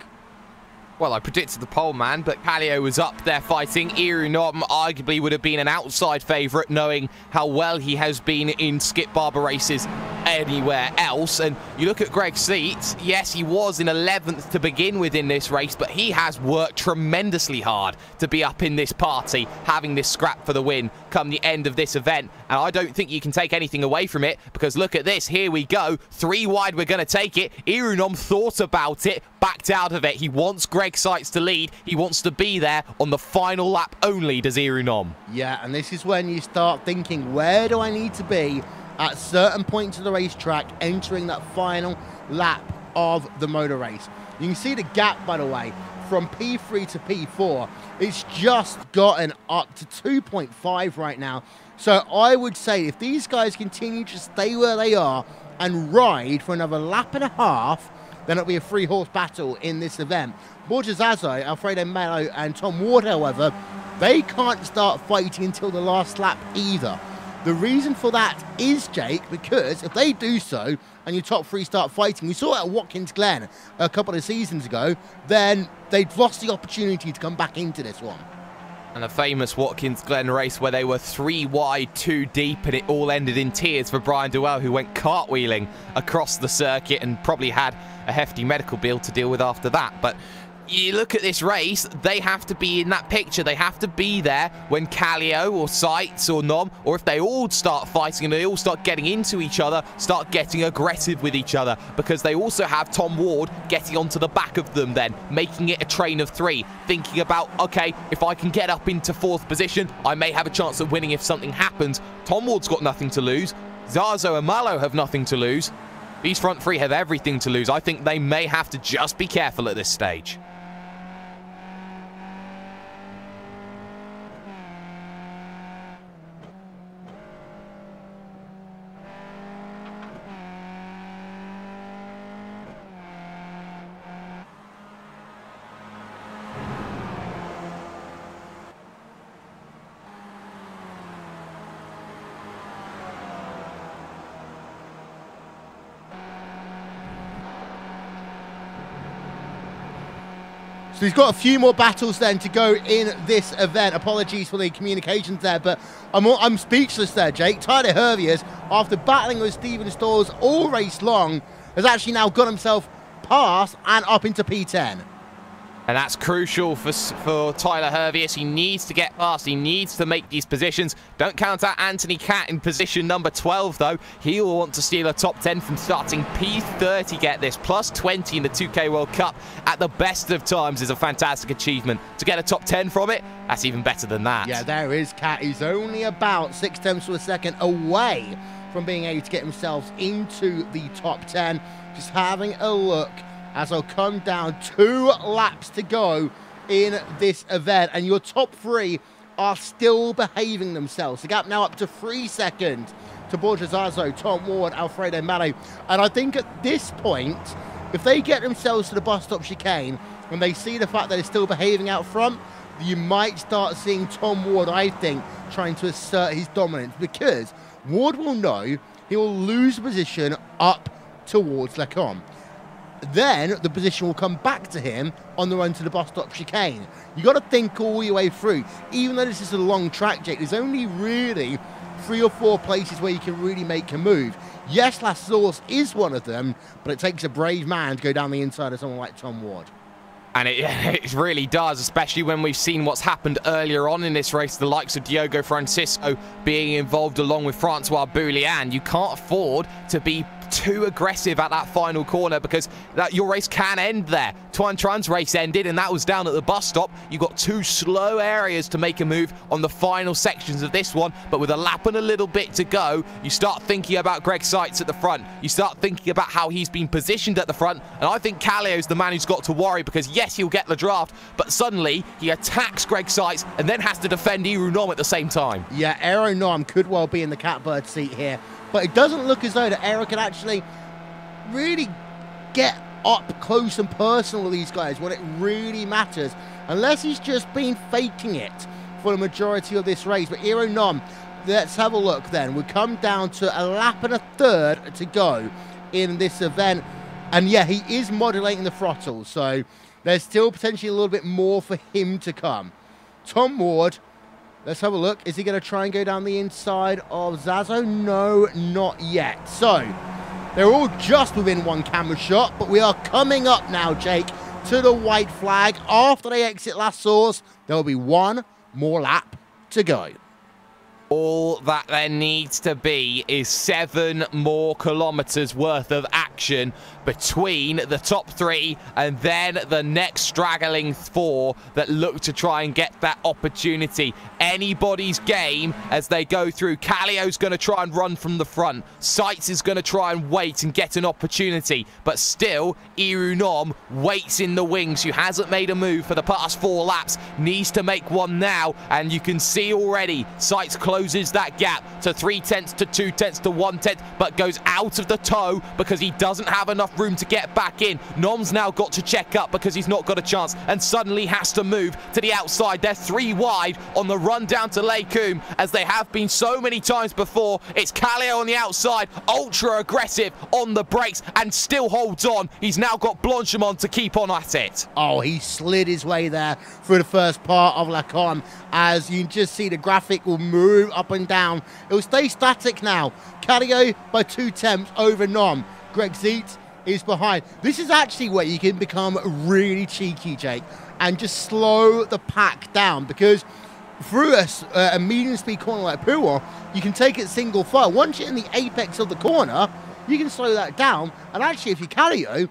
Well, I predicted the pole man, but Calio was up there fighting. Aero Nom arguably would have been an outside favourite, knowing how well he has been in Skip Barber races anywhere else. And you look at Greg Seitz, yes, he was in 11th to begin with in this race, but he has worked tremendously hard to be up in this party, having this scrap for the win come the end of this event. And I don't think you can take anything away from it, because look at this, here we go, 3 wide, we're going to take it. Aero Nom thought about it, backed out of it. He wants Greg Seitz to lead. He wants to be there on the final lap only, does Aero Nom. Yeah, and this is when you start thinking, where do I need to be at certain points of the racetrack entering that final lap of the motor race. You can see the gap, by the way, from P3 to P4. It's just gotten up to 2.5 right now. So I would say if these guys continue to stay where they are and ride for another lap and a half, then it'll be a 3-horse battle in this event. Borgesazo, Alfredo Malo, and Tom Ward, however, they can't start fighting until the last lap either. The reason for that is, Jake, because if they do so and your top 3 start fighting, we saw it at Watkins Glen a couple of seasons ago, then they've lost the opportunity to come back into this one. And a famous Watkins Glen race where they were 3 wide, 2 deep, and it all ended in tears for Brian Duell, who went cartwheeling across the circuit and probably had a hefty medical bill to deal with after that. But you look at this race, they have to be in that picture. They have to be there when Calio or Seitz or Nom, or if they all start fighting and they all start getting into each other, start getting aggressive with each other, because they also have Tom Ward getting onto the back of them then, making it a train of 3, thinking about, okay, if I can get up into 4th position, I may have a chance of winning if something happens. Tom Ward's got nothing to lose. Zazo and Malo have nothing to lose. These front three have everything to lose. I think they may have to just be careful at this stage. So he's got a few more battles then to go in this event. Apologies for the communications there, but I'm speechless there, Jake. Tyler Herviers, after battling with Steven Stalls all race long, has actually now got himself past and up into P10. And that's crucial for Tyler Herviers. He needs to get past. He needs to make these positions. Don't count out Anthony Catt in position number 12, though. He will want to steal a top 10 from starting P30, get this. Plus 20 in the 2K World Cup at the best of times is a fantastic achievement. To get a top 10 from it, that's even better than that. Yeah, there is Catt. He's only about 0.6 of a second away from being able to get himself into the top 10. Just having a look as I'll come down 2 laps to go in this event, and your top 3 are still behaving themselves. The gap now up to 3 seconds to Borja Zazo, Tom Ward, Alfredo Malo. And I think at this point, if they get themselves to the bus stop chicane and they see the fact that they're still behaving out front, you might start seeing Tom Ward, I think, trying to assert his dominance, because Ward will know he will lose position up towards Lecombe. Then the position will come back to him on the run to the bus stop chicane. You got to think all your way through. Even though this is a long track, Jake, there's only really 3 or 4 places where you can really make a move. Yes, Las Source is one of them, but it takes a brave man to go down the inside of someone like Tom Ward. And it really does, especially when we've seen what's happened earlier on in this race, the likes of Diogo Francisco being involved along with Francois Boulian. You can't afford to be too aggressive at that final corner, because your race can end there. Tuan Tran's race ended, and that was down at the bus stop. You've got 2 slow areas to make a move on the final sections of this one, but with a lap and a little bit to go, you start thinking about Greg Seitz at the front. You start thinking about how he's been positioned at the front, and I think Kallio's the man who's got to worry, because yes, he'll get the draft, but suddenly he attacks Greg Seitz and then has to defend Iru Nom at the same time. Yeah, Aero Nom could well be in the catbird seat here, but it doesn't look as though that Aero can actually really get up close and personal with these guys when it really matters, unless he's just been faking it for the majority of this race. But Aero Nom, let's have a look then. We come down to a lap and a third to go in this event, and yeah, he is modulating the throttle, so there's still potentially a little bit more for him to come. Tom Ward, let's have a look. Is he going to try and go down the inside of Zazo? No, not yet. So they're all just within 1 camera shot, but we are coming up now, Jake, to the white flag. After they exit Las Source, there will be 1 more lap to go. All that there needs to be is 7 more kilometers worth of action between the top 3 and then the next straggling 4 that look to try and get that opportunity. Anybody's game as they go through. Kallio's going to try and run from the front. Seitz is going to try and wait and get an opportunity, but still Iru Nom waits in the wings, who hasn't made a move for the past 4 laps, needs to make one now, and you can see already Seitz closes that gap to 0.3 to 0.2 to 0.1, but goes out of the tow because he doesn't have enough room to get back in. Nom's now got to check up because he's not got a chance, and suddenly has to move to the outside. They're 3 wide on the run down to Lecombe, as they have been so many times before. It's Kallio on the outside, ultra aggressive on the brakes, and still holds on. He's now got Blanchimont to keep on at it. Oh, he slid his way there through the first part of Lecombe. As you can just see, the graphic will move up and down. It will stay static now. Kallio by 0.2 over Nom. Greg Seitz is behind. This is actually where you can become really cheeky, Jake, and just slow the pack down, because through a medium speed corner like Puro, you can take it single file. Once you're in the apex of the corner, you can slow that down, and actually if you're Kallio,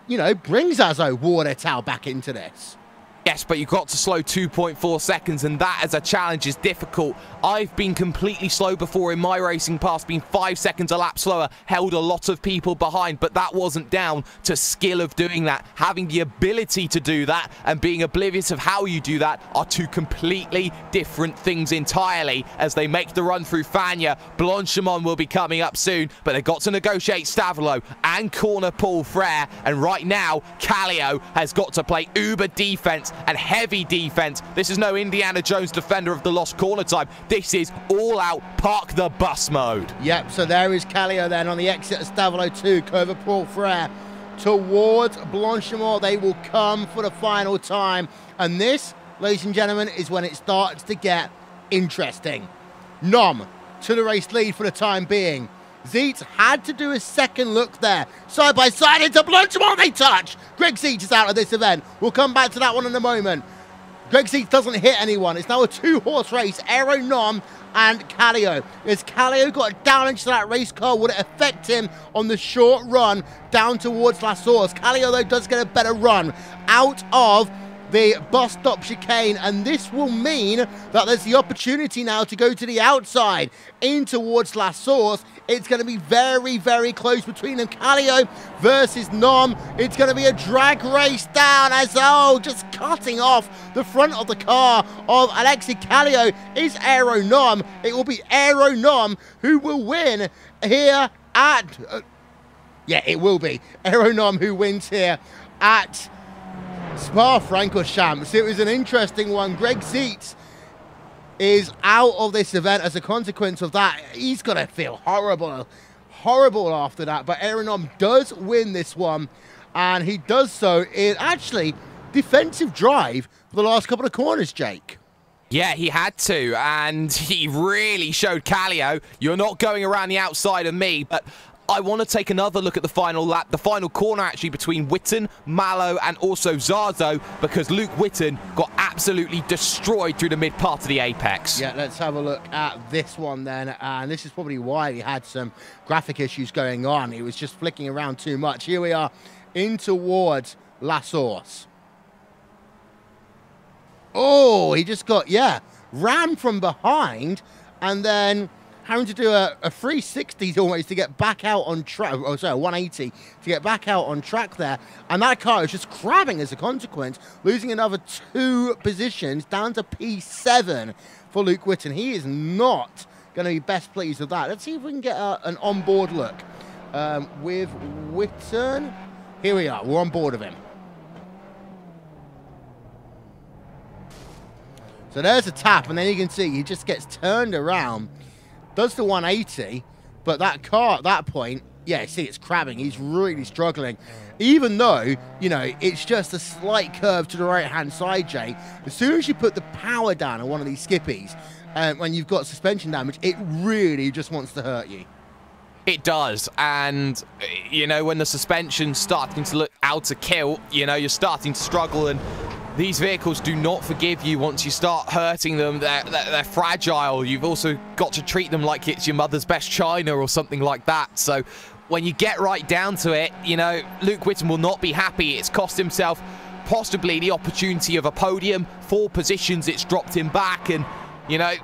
you know, bring Zazo Ward et al. Back into this. Yes, but you've got to slow 2.4 seconds, and that as a challenge is difficult. I've been completely slow before in my racing past, been 5 seconds a lap slower, held a lot of people behind, but that wasn't down to skill of doing that. Having the ability to do that and being oblivious of how you do that are two completely different things entirely. As they make the run through Fania, Blanchimont will be coming up soon, but they've got to negotiate Stavelo and corner Paul Frere, and right now, Kallio has got to play uber defense and heavy defense. This is no Indiana Jones defender of the lost corner time. This is all out park the bus mode. Yep, so there is Kallio then on the exit of Stavelo 2, over Paul Frere towards Blanchimont. They will come for the final time, and this, ladies and gentlemen, is when it starts to get interesting. Nom to the race lead for the time being. Zeitz had to do a second look there. Side by side into Blanchimont, they touch. Greg Zeitz is out of this event. We'll come back to that one in a moment. Greg Zeitz doesn't hit anyone. It's now a two-horse race. Aero Nom and Kallio. As Kallio got down into that race car, would it affect him on the short run down towards La Source? Kallio, though, does get a better run out of the bus stop chicane, and this will mean that there's the opportunity now to go to the outside in towards La Source. It's going to be very, very close between them. Kallio versus Nom. It's going to be a drag race down as, just cutting off the front of the car of Alexis Kallio is Aero Nom. It will be Aero Nom who will win here at... it will be Aero Nom who wins here at Spa-Francorchamps. It was an interesting one. Greg Zeitz is out of this event as a consequence of that. He's going to feel horrible after that. But Aero Nom does win this one, and he does so in actually defensive drive for the last couple of corners, Jake. Yeah, he had to, and he really showed Kallio, you're not going around the outside of me, but I want to take another look at the final lap, the final corner actually between Witten, Mallow and also Zazo, because Luke Witten got absolutely destroyed through the mid part of the apex. Yeah, let's have a look at this one then, and this is probably why he had some graphic issues going on. He was just flicking around too much. Here we are in towards La Source. Oh, he just got, ran from behind and then having to do a 360 almost to get back out on track. Oh, sorry, 180 to get back out on track there. And that car is just crabbing as a consequence, losing another 2 positions down to P7 for Luke Witten. He is not going to be best pleased with that. Let's see if we can get an onboard look with Witten. Here we are. We're on board of him. So there's a tap, and then you can see he just gets turned around, does the 180, but that car at that point, see, it's crabbing. He's really struggling. Even though, it's just a slight curve to the right-hand side, Jay, as soon as you put the power down on one of these skippies, when you've got suspension damage, it really just wants to hurt you. It does, and, when the suspension's starting to look out of kill, you're starting to struggle, and these vehicles do not forgive you once you start hurting them. They're fragile. You've also got to treat them like it's your mother's best china or something like that. So when you get right down to it, Luke Witten will not be happy. It's cost himself possibly the opportunity of a podium. 4 positions, it's dropped him back, and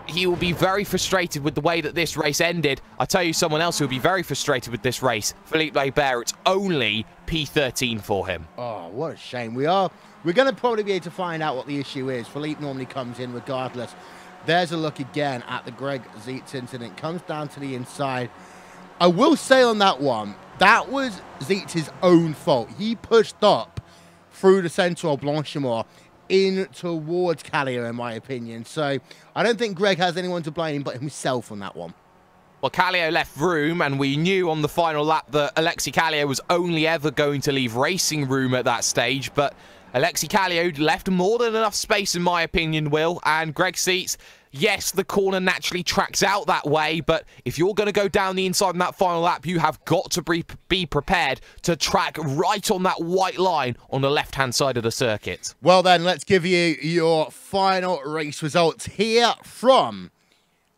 he will be very frustrated with the way that this race ended. I tell you someone else who will be very frustrated with this race, Philippe Labert. It's only P13 for him. Oh, what a shame. We're going to probably be able to find out what the issue is. Philippe normally comes in regardless. There's a look again at the Greg Zeitz incident. Comes down to the inside. I will say on that one, that was Zeitz's own fault. He pushed up through the centre of Blanchimont in towards Kallio, in my opinion. So I don't think Greg has anyone to blame but himself on that one. Well, Kallio left room, and we knew on the final lap that Alexis Kallio was only ever going to leave racing room at that stage, but Alexis Kallio left more than enough space, in my opinion, Will. And Greg Zeitz, yes, the corner naturally tracks out that way, but if you're going to go down the inside in that final lap, you have got to be prepared to track right on that white line on the left-hand side of the circuit. Well then, let's give you your final race results here from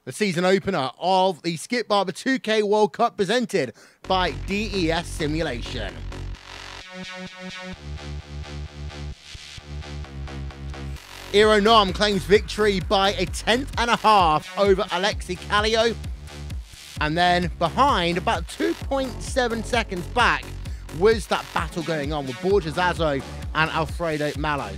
the season opener of the Skip Barber 2K World Cup presented by DES Simulation. Aeronom claims victory by a 1/10.5 over Alexi Kallio. And then behind, about 2.7 seconds back, was that battle going on with Borja Zazzo and Alfredo Malo.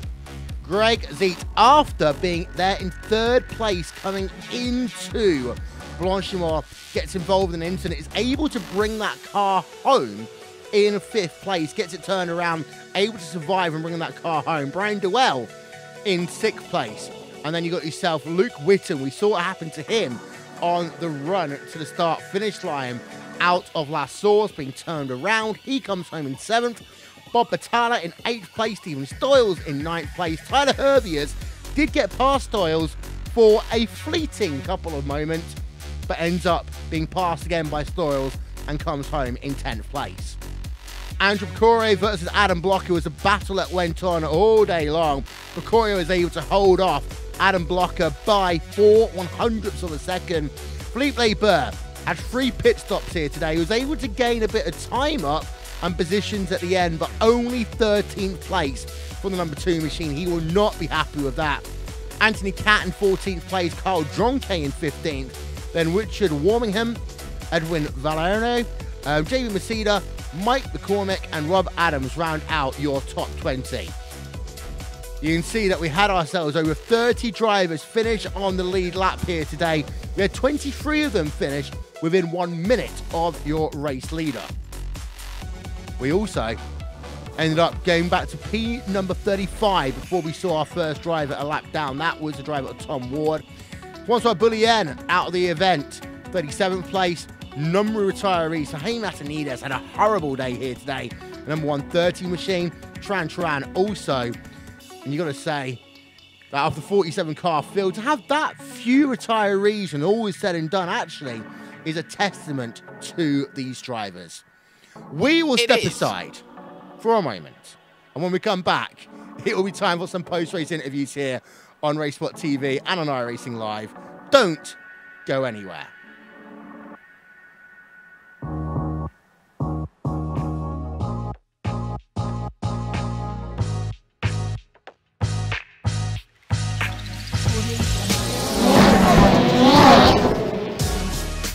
Greg Zeet, after being there in 3rd place coming into Blanchimont, gets involved in an incident, is able to bring that car home in 5th place, gets it turned around, able to survive and bring that car home. Brian Dewell in 6th place. And then you got yourself Luke Whitten. We saw what happened to him on the run to the start-finish line out of La Source, being turned around. He comes home in 7th. Bob Battaglia in 8th place. Stephen Stoyles in 9th place. Tyler Herbiers did get past Stoyles for a fleeting couple of moments, but ends up being passed again by Stoyles and comes home in 10th place. Andrew Picorio versus Adam Blocker was a battle that went on all day long. Picorio was able to hold off Adam Blocker by 4/100ths of a second. Philippe Leber had 3 pit stops here today. He was able to gain a bit of time up and positions at the end, but only 13th place for the number 2 machine. He will not be happy with that. Anthony Catt in 14th place, Carl Dronke in 15th, then Richard Warmingham, Edwin Valerno, JB Masida, Mike McCormick and Rob Adams round out your top 20. You can see that we had ourselves over 30 drivers finish on the lead lap here today. We had 23 of them finish within 1 minute of your race leader. We also ended up going back to P number 35 before we saw our first driver a lap down. That was the driver Tom Ward. Francois Bullion out of the event, 37th place. Number of retirees. So Jaime Matanides had a horrible day here today. The number 130 machine, Tran also. And you got to say that after 47 car field, to have that few retirees and all is said and done actually is a testament to these drivers. We will step aside for a moment. And when we come back, it will be time for some post-race interviews here on RaceSpot TV and on iRacing Live. Don't go anywhere.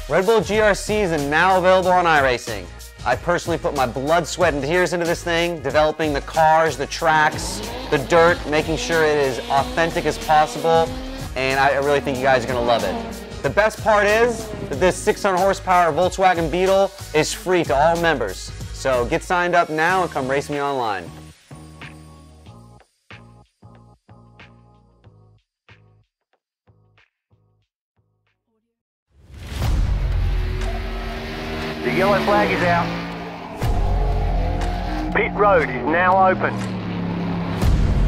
Red Bull GRCs are now available on iRacing. I personally put my blood, sweat, and tears into this thing, developing the cars, the tracks, the dirt, making sure it is authentic as possible, and I really think you guys are going to love it. The best part is that this 600 horsepower Volkswagen Beetle is free to all members. So get signed up now and come race me online. The yellow flag is out. Pit road is now open.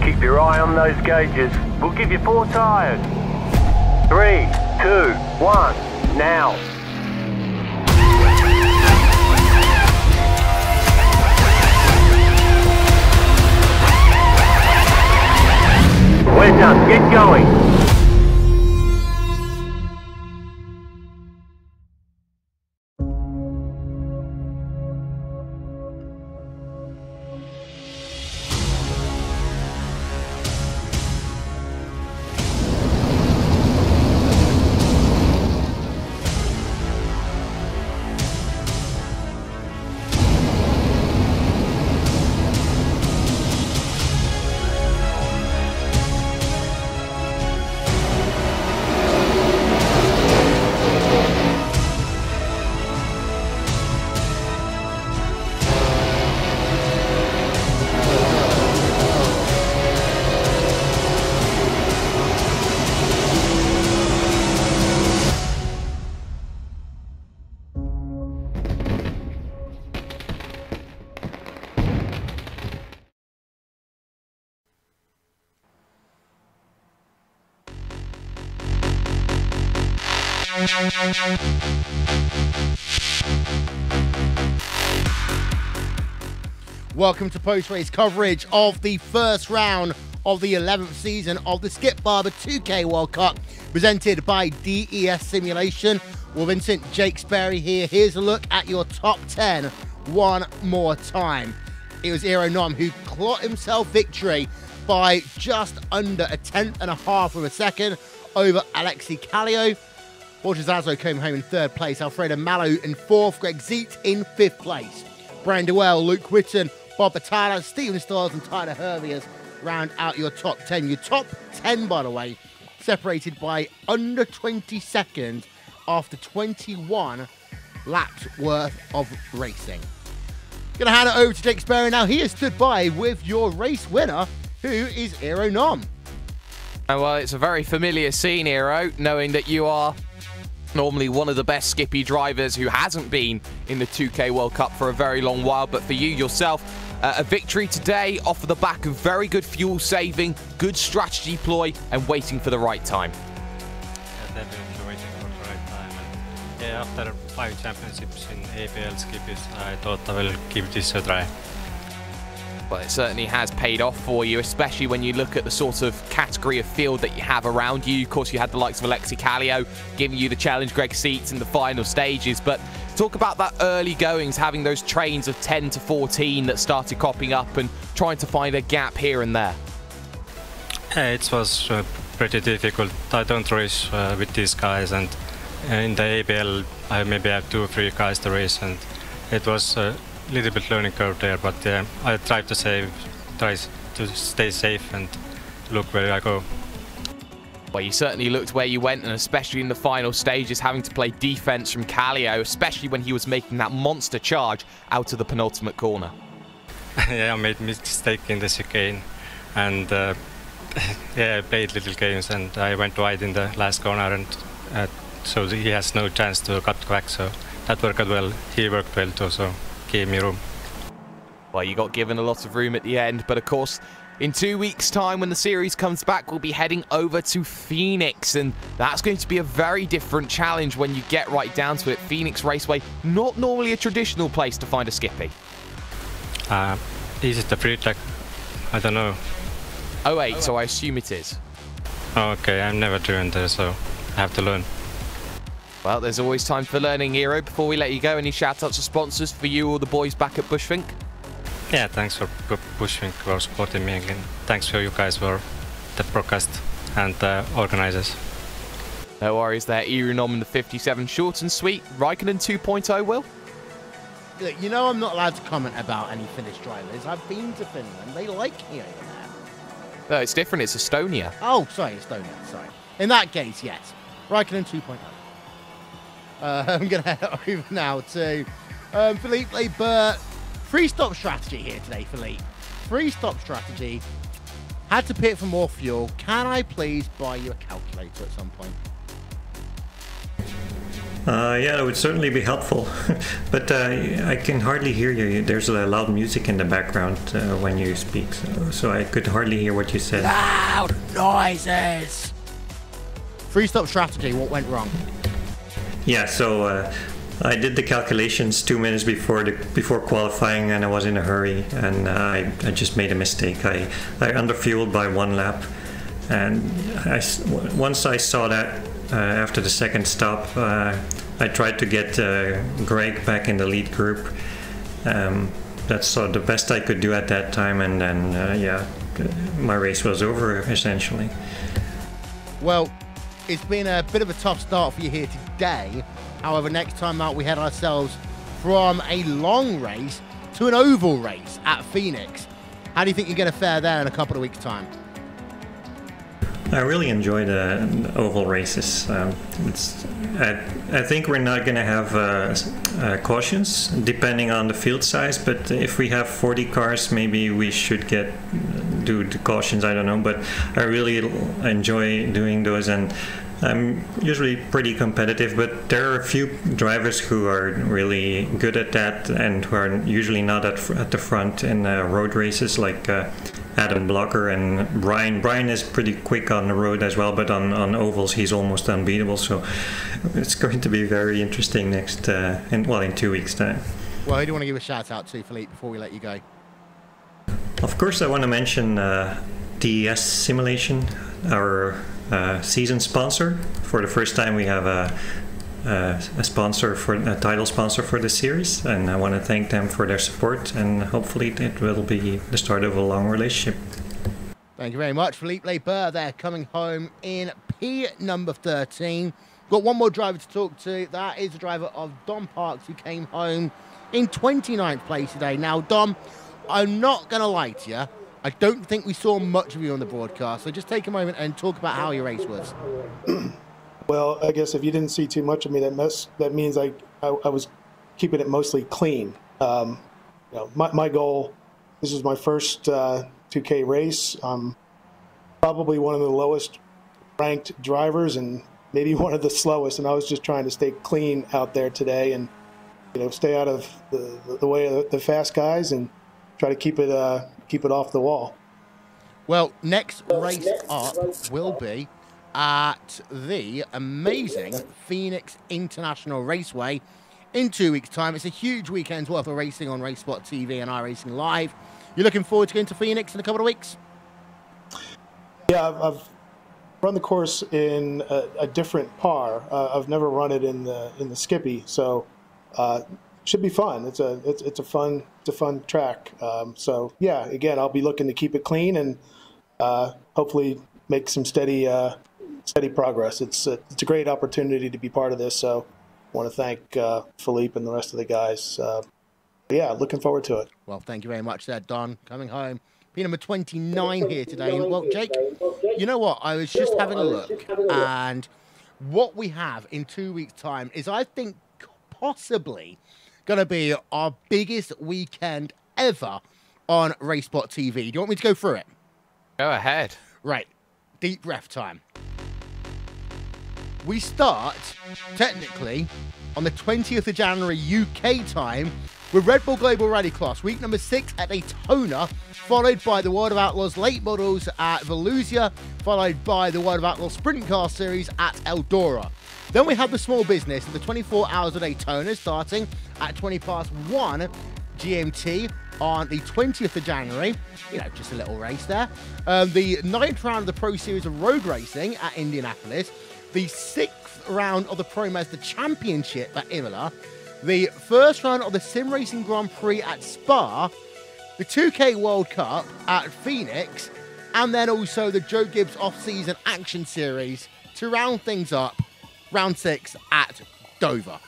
Keep your eye on those gauges. We'll give you 4 tyres. 3, 2, 1, now. We're done. Get going. Welcome to post-race coverage of the first round of the 11th season of the Skip Barber 2K World Cup, presented by DES Simulation. Well, Vincent Jakesbury here. Here's a look at your top 10 one more time. It was Aeronom who clocked himself victory by just under a 1/10 of a second over Alexei Kallio. Borja Zazo came home in 3rd place, Alfredo Mallow in 4th, Greg Ziet in 5th place. Brian Dewell, Luke Whitten, Bob Battaglia, Stephen Stiles and Tyler Herviers round out your top 10. Your top 10, by the way, separated by under 20 seconds after 21 laps worth of racing. Going to hand it over to Jake Sperry now. He has stood by with your race winner, who is Eero Nom. Well, it's a very familiar scene, Eero, knowing that you are normally one of the best Skippy drivers who hasn't been in the 2K World Cup for a very long while. But for you yourself, a victory today off of the back of very good fuel saving, good strategy ploy, and waiting for the right time. Yeah, definitely waiting for the right time. And yeah, after 5 championships in APL Skippies, I thought I will give this a try. Well, it certainly has paid off for you, especially when you look at the sort of category of field that you have around you. Of course, you had the likes of Alexei Kallio giving you the challenge, Greg Seats in the final stages. But talk about that early goings, having those trains of 10 to 14 that started cropping up and trying to find a gap here and there. Yeah, it was pretty difficult. I don't race with these guys, and in the APL, I maybe have 2 or 3 guys to race, and it was little bit learning curve there, but I try to stay safe and look where I go. Well, you certainly looked where you went, and especially in the final stages, having to play defense from Kallio, especially when he was making that monster charge out of the penultimate corner. Yeah, I made a mistake in the chicane, and yeah, I played little games, and I went wide in the last corner, and so he has no chance to cut back. So that worked well. He worked well too, so gave me room. Well, you got given a lot of room at the end, but of course, in 2 weeks' time, when the series comes back, we'll be heading over to Phoenix, and that's going to be a very different challenge when you get right down to it. Phoenix Raceway, not normally a traditional place to find a Skippy. Is it a free track? I don't know. Oh wait, so I assume it is. Okay, I've never driven there, so I have to learn. Well, there's always time for learning, Eero. Before we let you go, any shout-outs to sponsors for you or the boys back at Bushfink? Yeah, thanks for Bushfink for supporting me, and thanks for you guys for the broadcast and the organizers. No worries there. Eero Nom in the 57, short and sweet. Raikkonen 2.0, Will? Look, you know I'm not allowed to comment about any Finnish drivers. I've been to Finland. They like me over there. No, it's different. It's Estonia. Oh, sorry, Estonia. Sorry. In that case, yes. Raikkonen 2.0. I'm going to head over now to Philippe Lebert. Free-stop strategy here today, Philippe. Free-stop strategy. Had to pit for more fuel. Can I please buy you a calculator at some point? Yeah, that would certainly be helpful. But I can hardly hear you. There's a loud music in the background when you speak, so I could hardly hear what you said. Loud noises! Free-stop strategy, what went wrong? Yeah, so I did the calculations 2 minutes before qualifying, and I was in a hurry, and I just made a mistake. I underfueled by 1 lap, and once I saw that after the second stop, I tried to get Greg back in the lead group. That's the best I could do at that time, and then yeah, my race was over essentially. Well, it's been a bit of a tough start for you here today. However, next time out, we head ourselves from a long race to an oval race at Phoenix. How do you think you're going to fare there in a couple of weeks' time? I really enjoy the oval races. I think we're not going to have cautions depending on the field size, but if we have 40 cars, maybe we should do the cautions. I don't know, but I really enjoy doing those, and I'm usually pretty competitive, but there are a few drivers who are really good at that and who are usually not at the front in road races, like Adam Blocker and Brian. Brian is pretty quick on the road as well, but on ovals he's almost unbeatable, so it's going to be very interesting in 2 weeks' time. Well, who do you want to give a shout out to, Philippe, before we let you go? Of course, I want to mention DES Simulation, our season sponsor. For the first time we have a title sponsor for the series, and I want to thank them for their support, and hopefully it will be the start of a long relationship. Thank you very much. Philippe Barber there, coming home in P number 13. Got one more driver to talk to. That is the driver of Dom Parks, who came home in 29th place today. Now, Dom, I'm not going to lie to you. I don't think we saw much of you on the broadcast. So just take a moment and talk about how your race was. Well, I guess if you didn't see too much of me, that means I was keeping it mostly clean. You know, my goal, this is my first 2K race. Probably one of the lowest ranked drivers and maybe one of the slowest, and I was just trying to stay clean out there today and, you know, stay out of the way of the fast guys and try to keep it off the wall. Well, next race up will be at the amazing Phoenix International Raceway in 2 weeks' time. It's a huge weekend's worth of racing on RaceSpot TV and iRacing Live. You're looking forward to going to Phoenix in a couple of weeks? Yeah, I've run the course in a different par. I've never run it in the Skippy, so should be fun. It's a fun track. So yeah, again, I'll be looking to keep it clean and hopefully make some steady progress. It's a great opportunity to be part of this. So I want to thank Philippe and the rest of the guys. Yeah, looking forward to it. Well, thank you very much there, Don, coming home. P number 29 here today. And, well, Jake, you know what? I was just having a look, and what we have in 2 weeks' time is, I think, possibly going to be our biggest weekend ever on RaceSpot TV. Do you want me to go through it? Go ahead. Right. Deep breath time. We start, technically, on the 20th of January UK time with Red Bull Global Rallycross, week number 6 at Daytona, followed by the World of Outlaws Late Models at Volusia, followed by the World of Outlaws Sprint Car Series at Eldora. Then we have the small business of the 24 Hours of Daytona starting at 1 GMT on the 20th of January. You know, just a little race there. The 9th round of the Pro Series of Road Racing at Indianapolis. The 6th round of the Pro Mazda Championship at Imola. The first round of the Sim Racing Grand Prix at Spa. The 2K World Cup at Phoenix. And then also the Joe Gibbs Off-Season Action Series to round things up. Round 6 at Dover.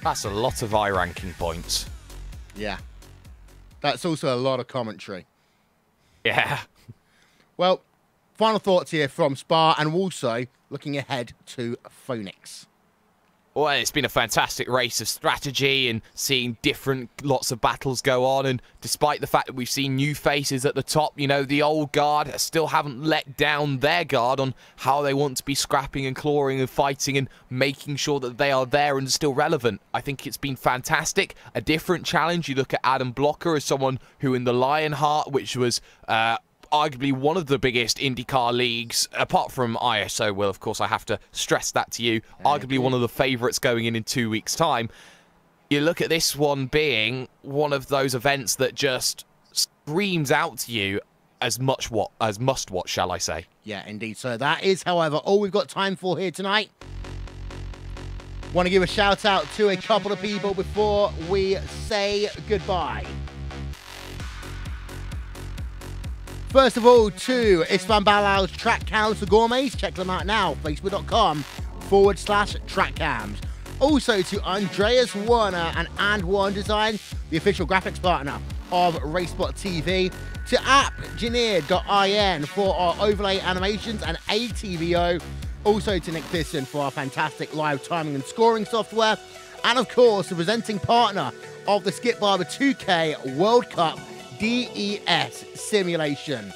That's a lot of iRanking points. Yeah. That's also a lot of commentary. Yeah. Well, final thoughts here from Spa and also looking ahead to Phoenix. Well, it's been a fantastic race of strategy and seeing lots of battles go on. And despite the fact that we've seen new faces at the top, you know, the old guard still haven't let down their guard on how they want to be scrapping and clawing and fighting and making sure that they are there and still relevant. I think it's been fantastic. A different challenge. You look at Adam Blocker as someone who in the Lionheart, which was arguably one of the biggest IndyCar leagues, apart from ISO, well, of course, I have to stress that to you, arguably one of the favourites going in 2 weeks' time. You look at this one being one of those events that just screams out to you as must-watch, shall I say. Yeah, indeed. So that is, however, all we've got time for here tonight. Want to give a shout-out to a couple of people before we say goodbye. First of all, to Istvan Balal's Track Cams for Gourmets. Check them out now. Facebook.com/trackcams. Also to Andreas Werner and One Design, the official graphics partner of RaceSpot TV. To appgeneer.in for our overlay animations and ATVO. Also to Nick Thiston for our fantastic live timing and scoring software. And of course, the presenting partner of the Skip Barber 2K World Cup DES simulation.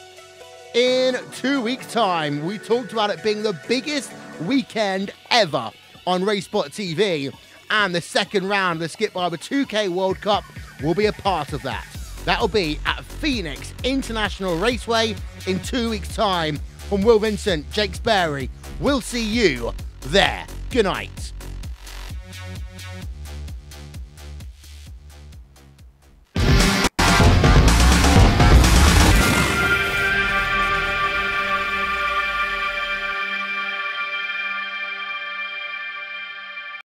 In 2 weeks' time, we talked about it being the biggest weekend ever on RaceSpot TV, and the second round of the Skip Barber 2K World Cup will be a part of that. That'll be at Phoenix International Raceway in 2 weeks' time. From Will Vincent, Jake Sperry, we'll see you there. Good night.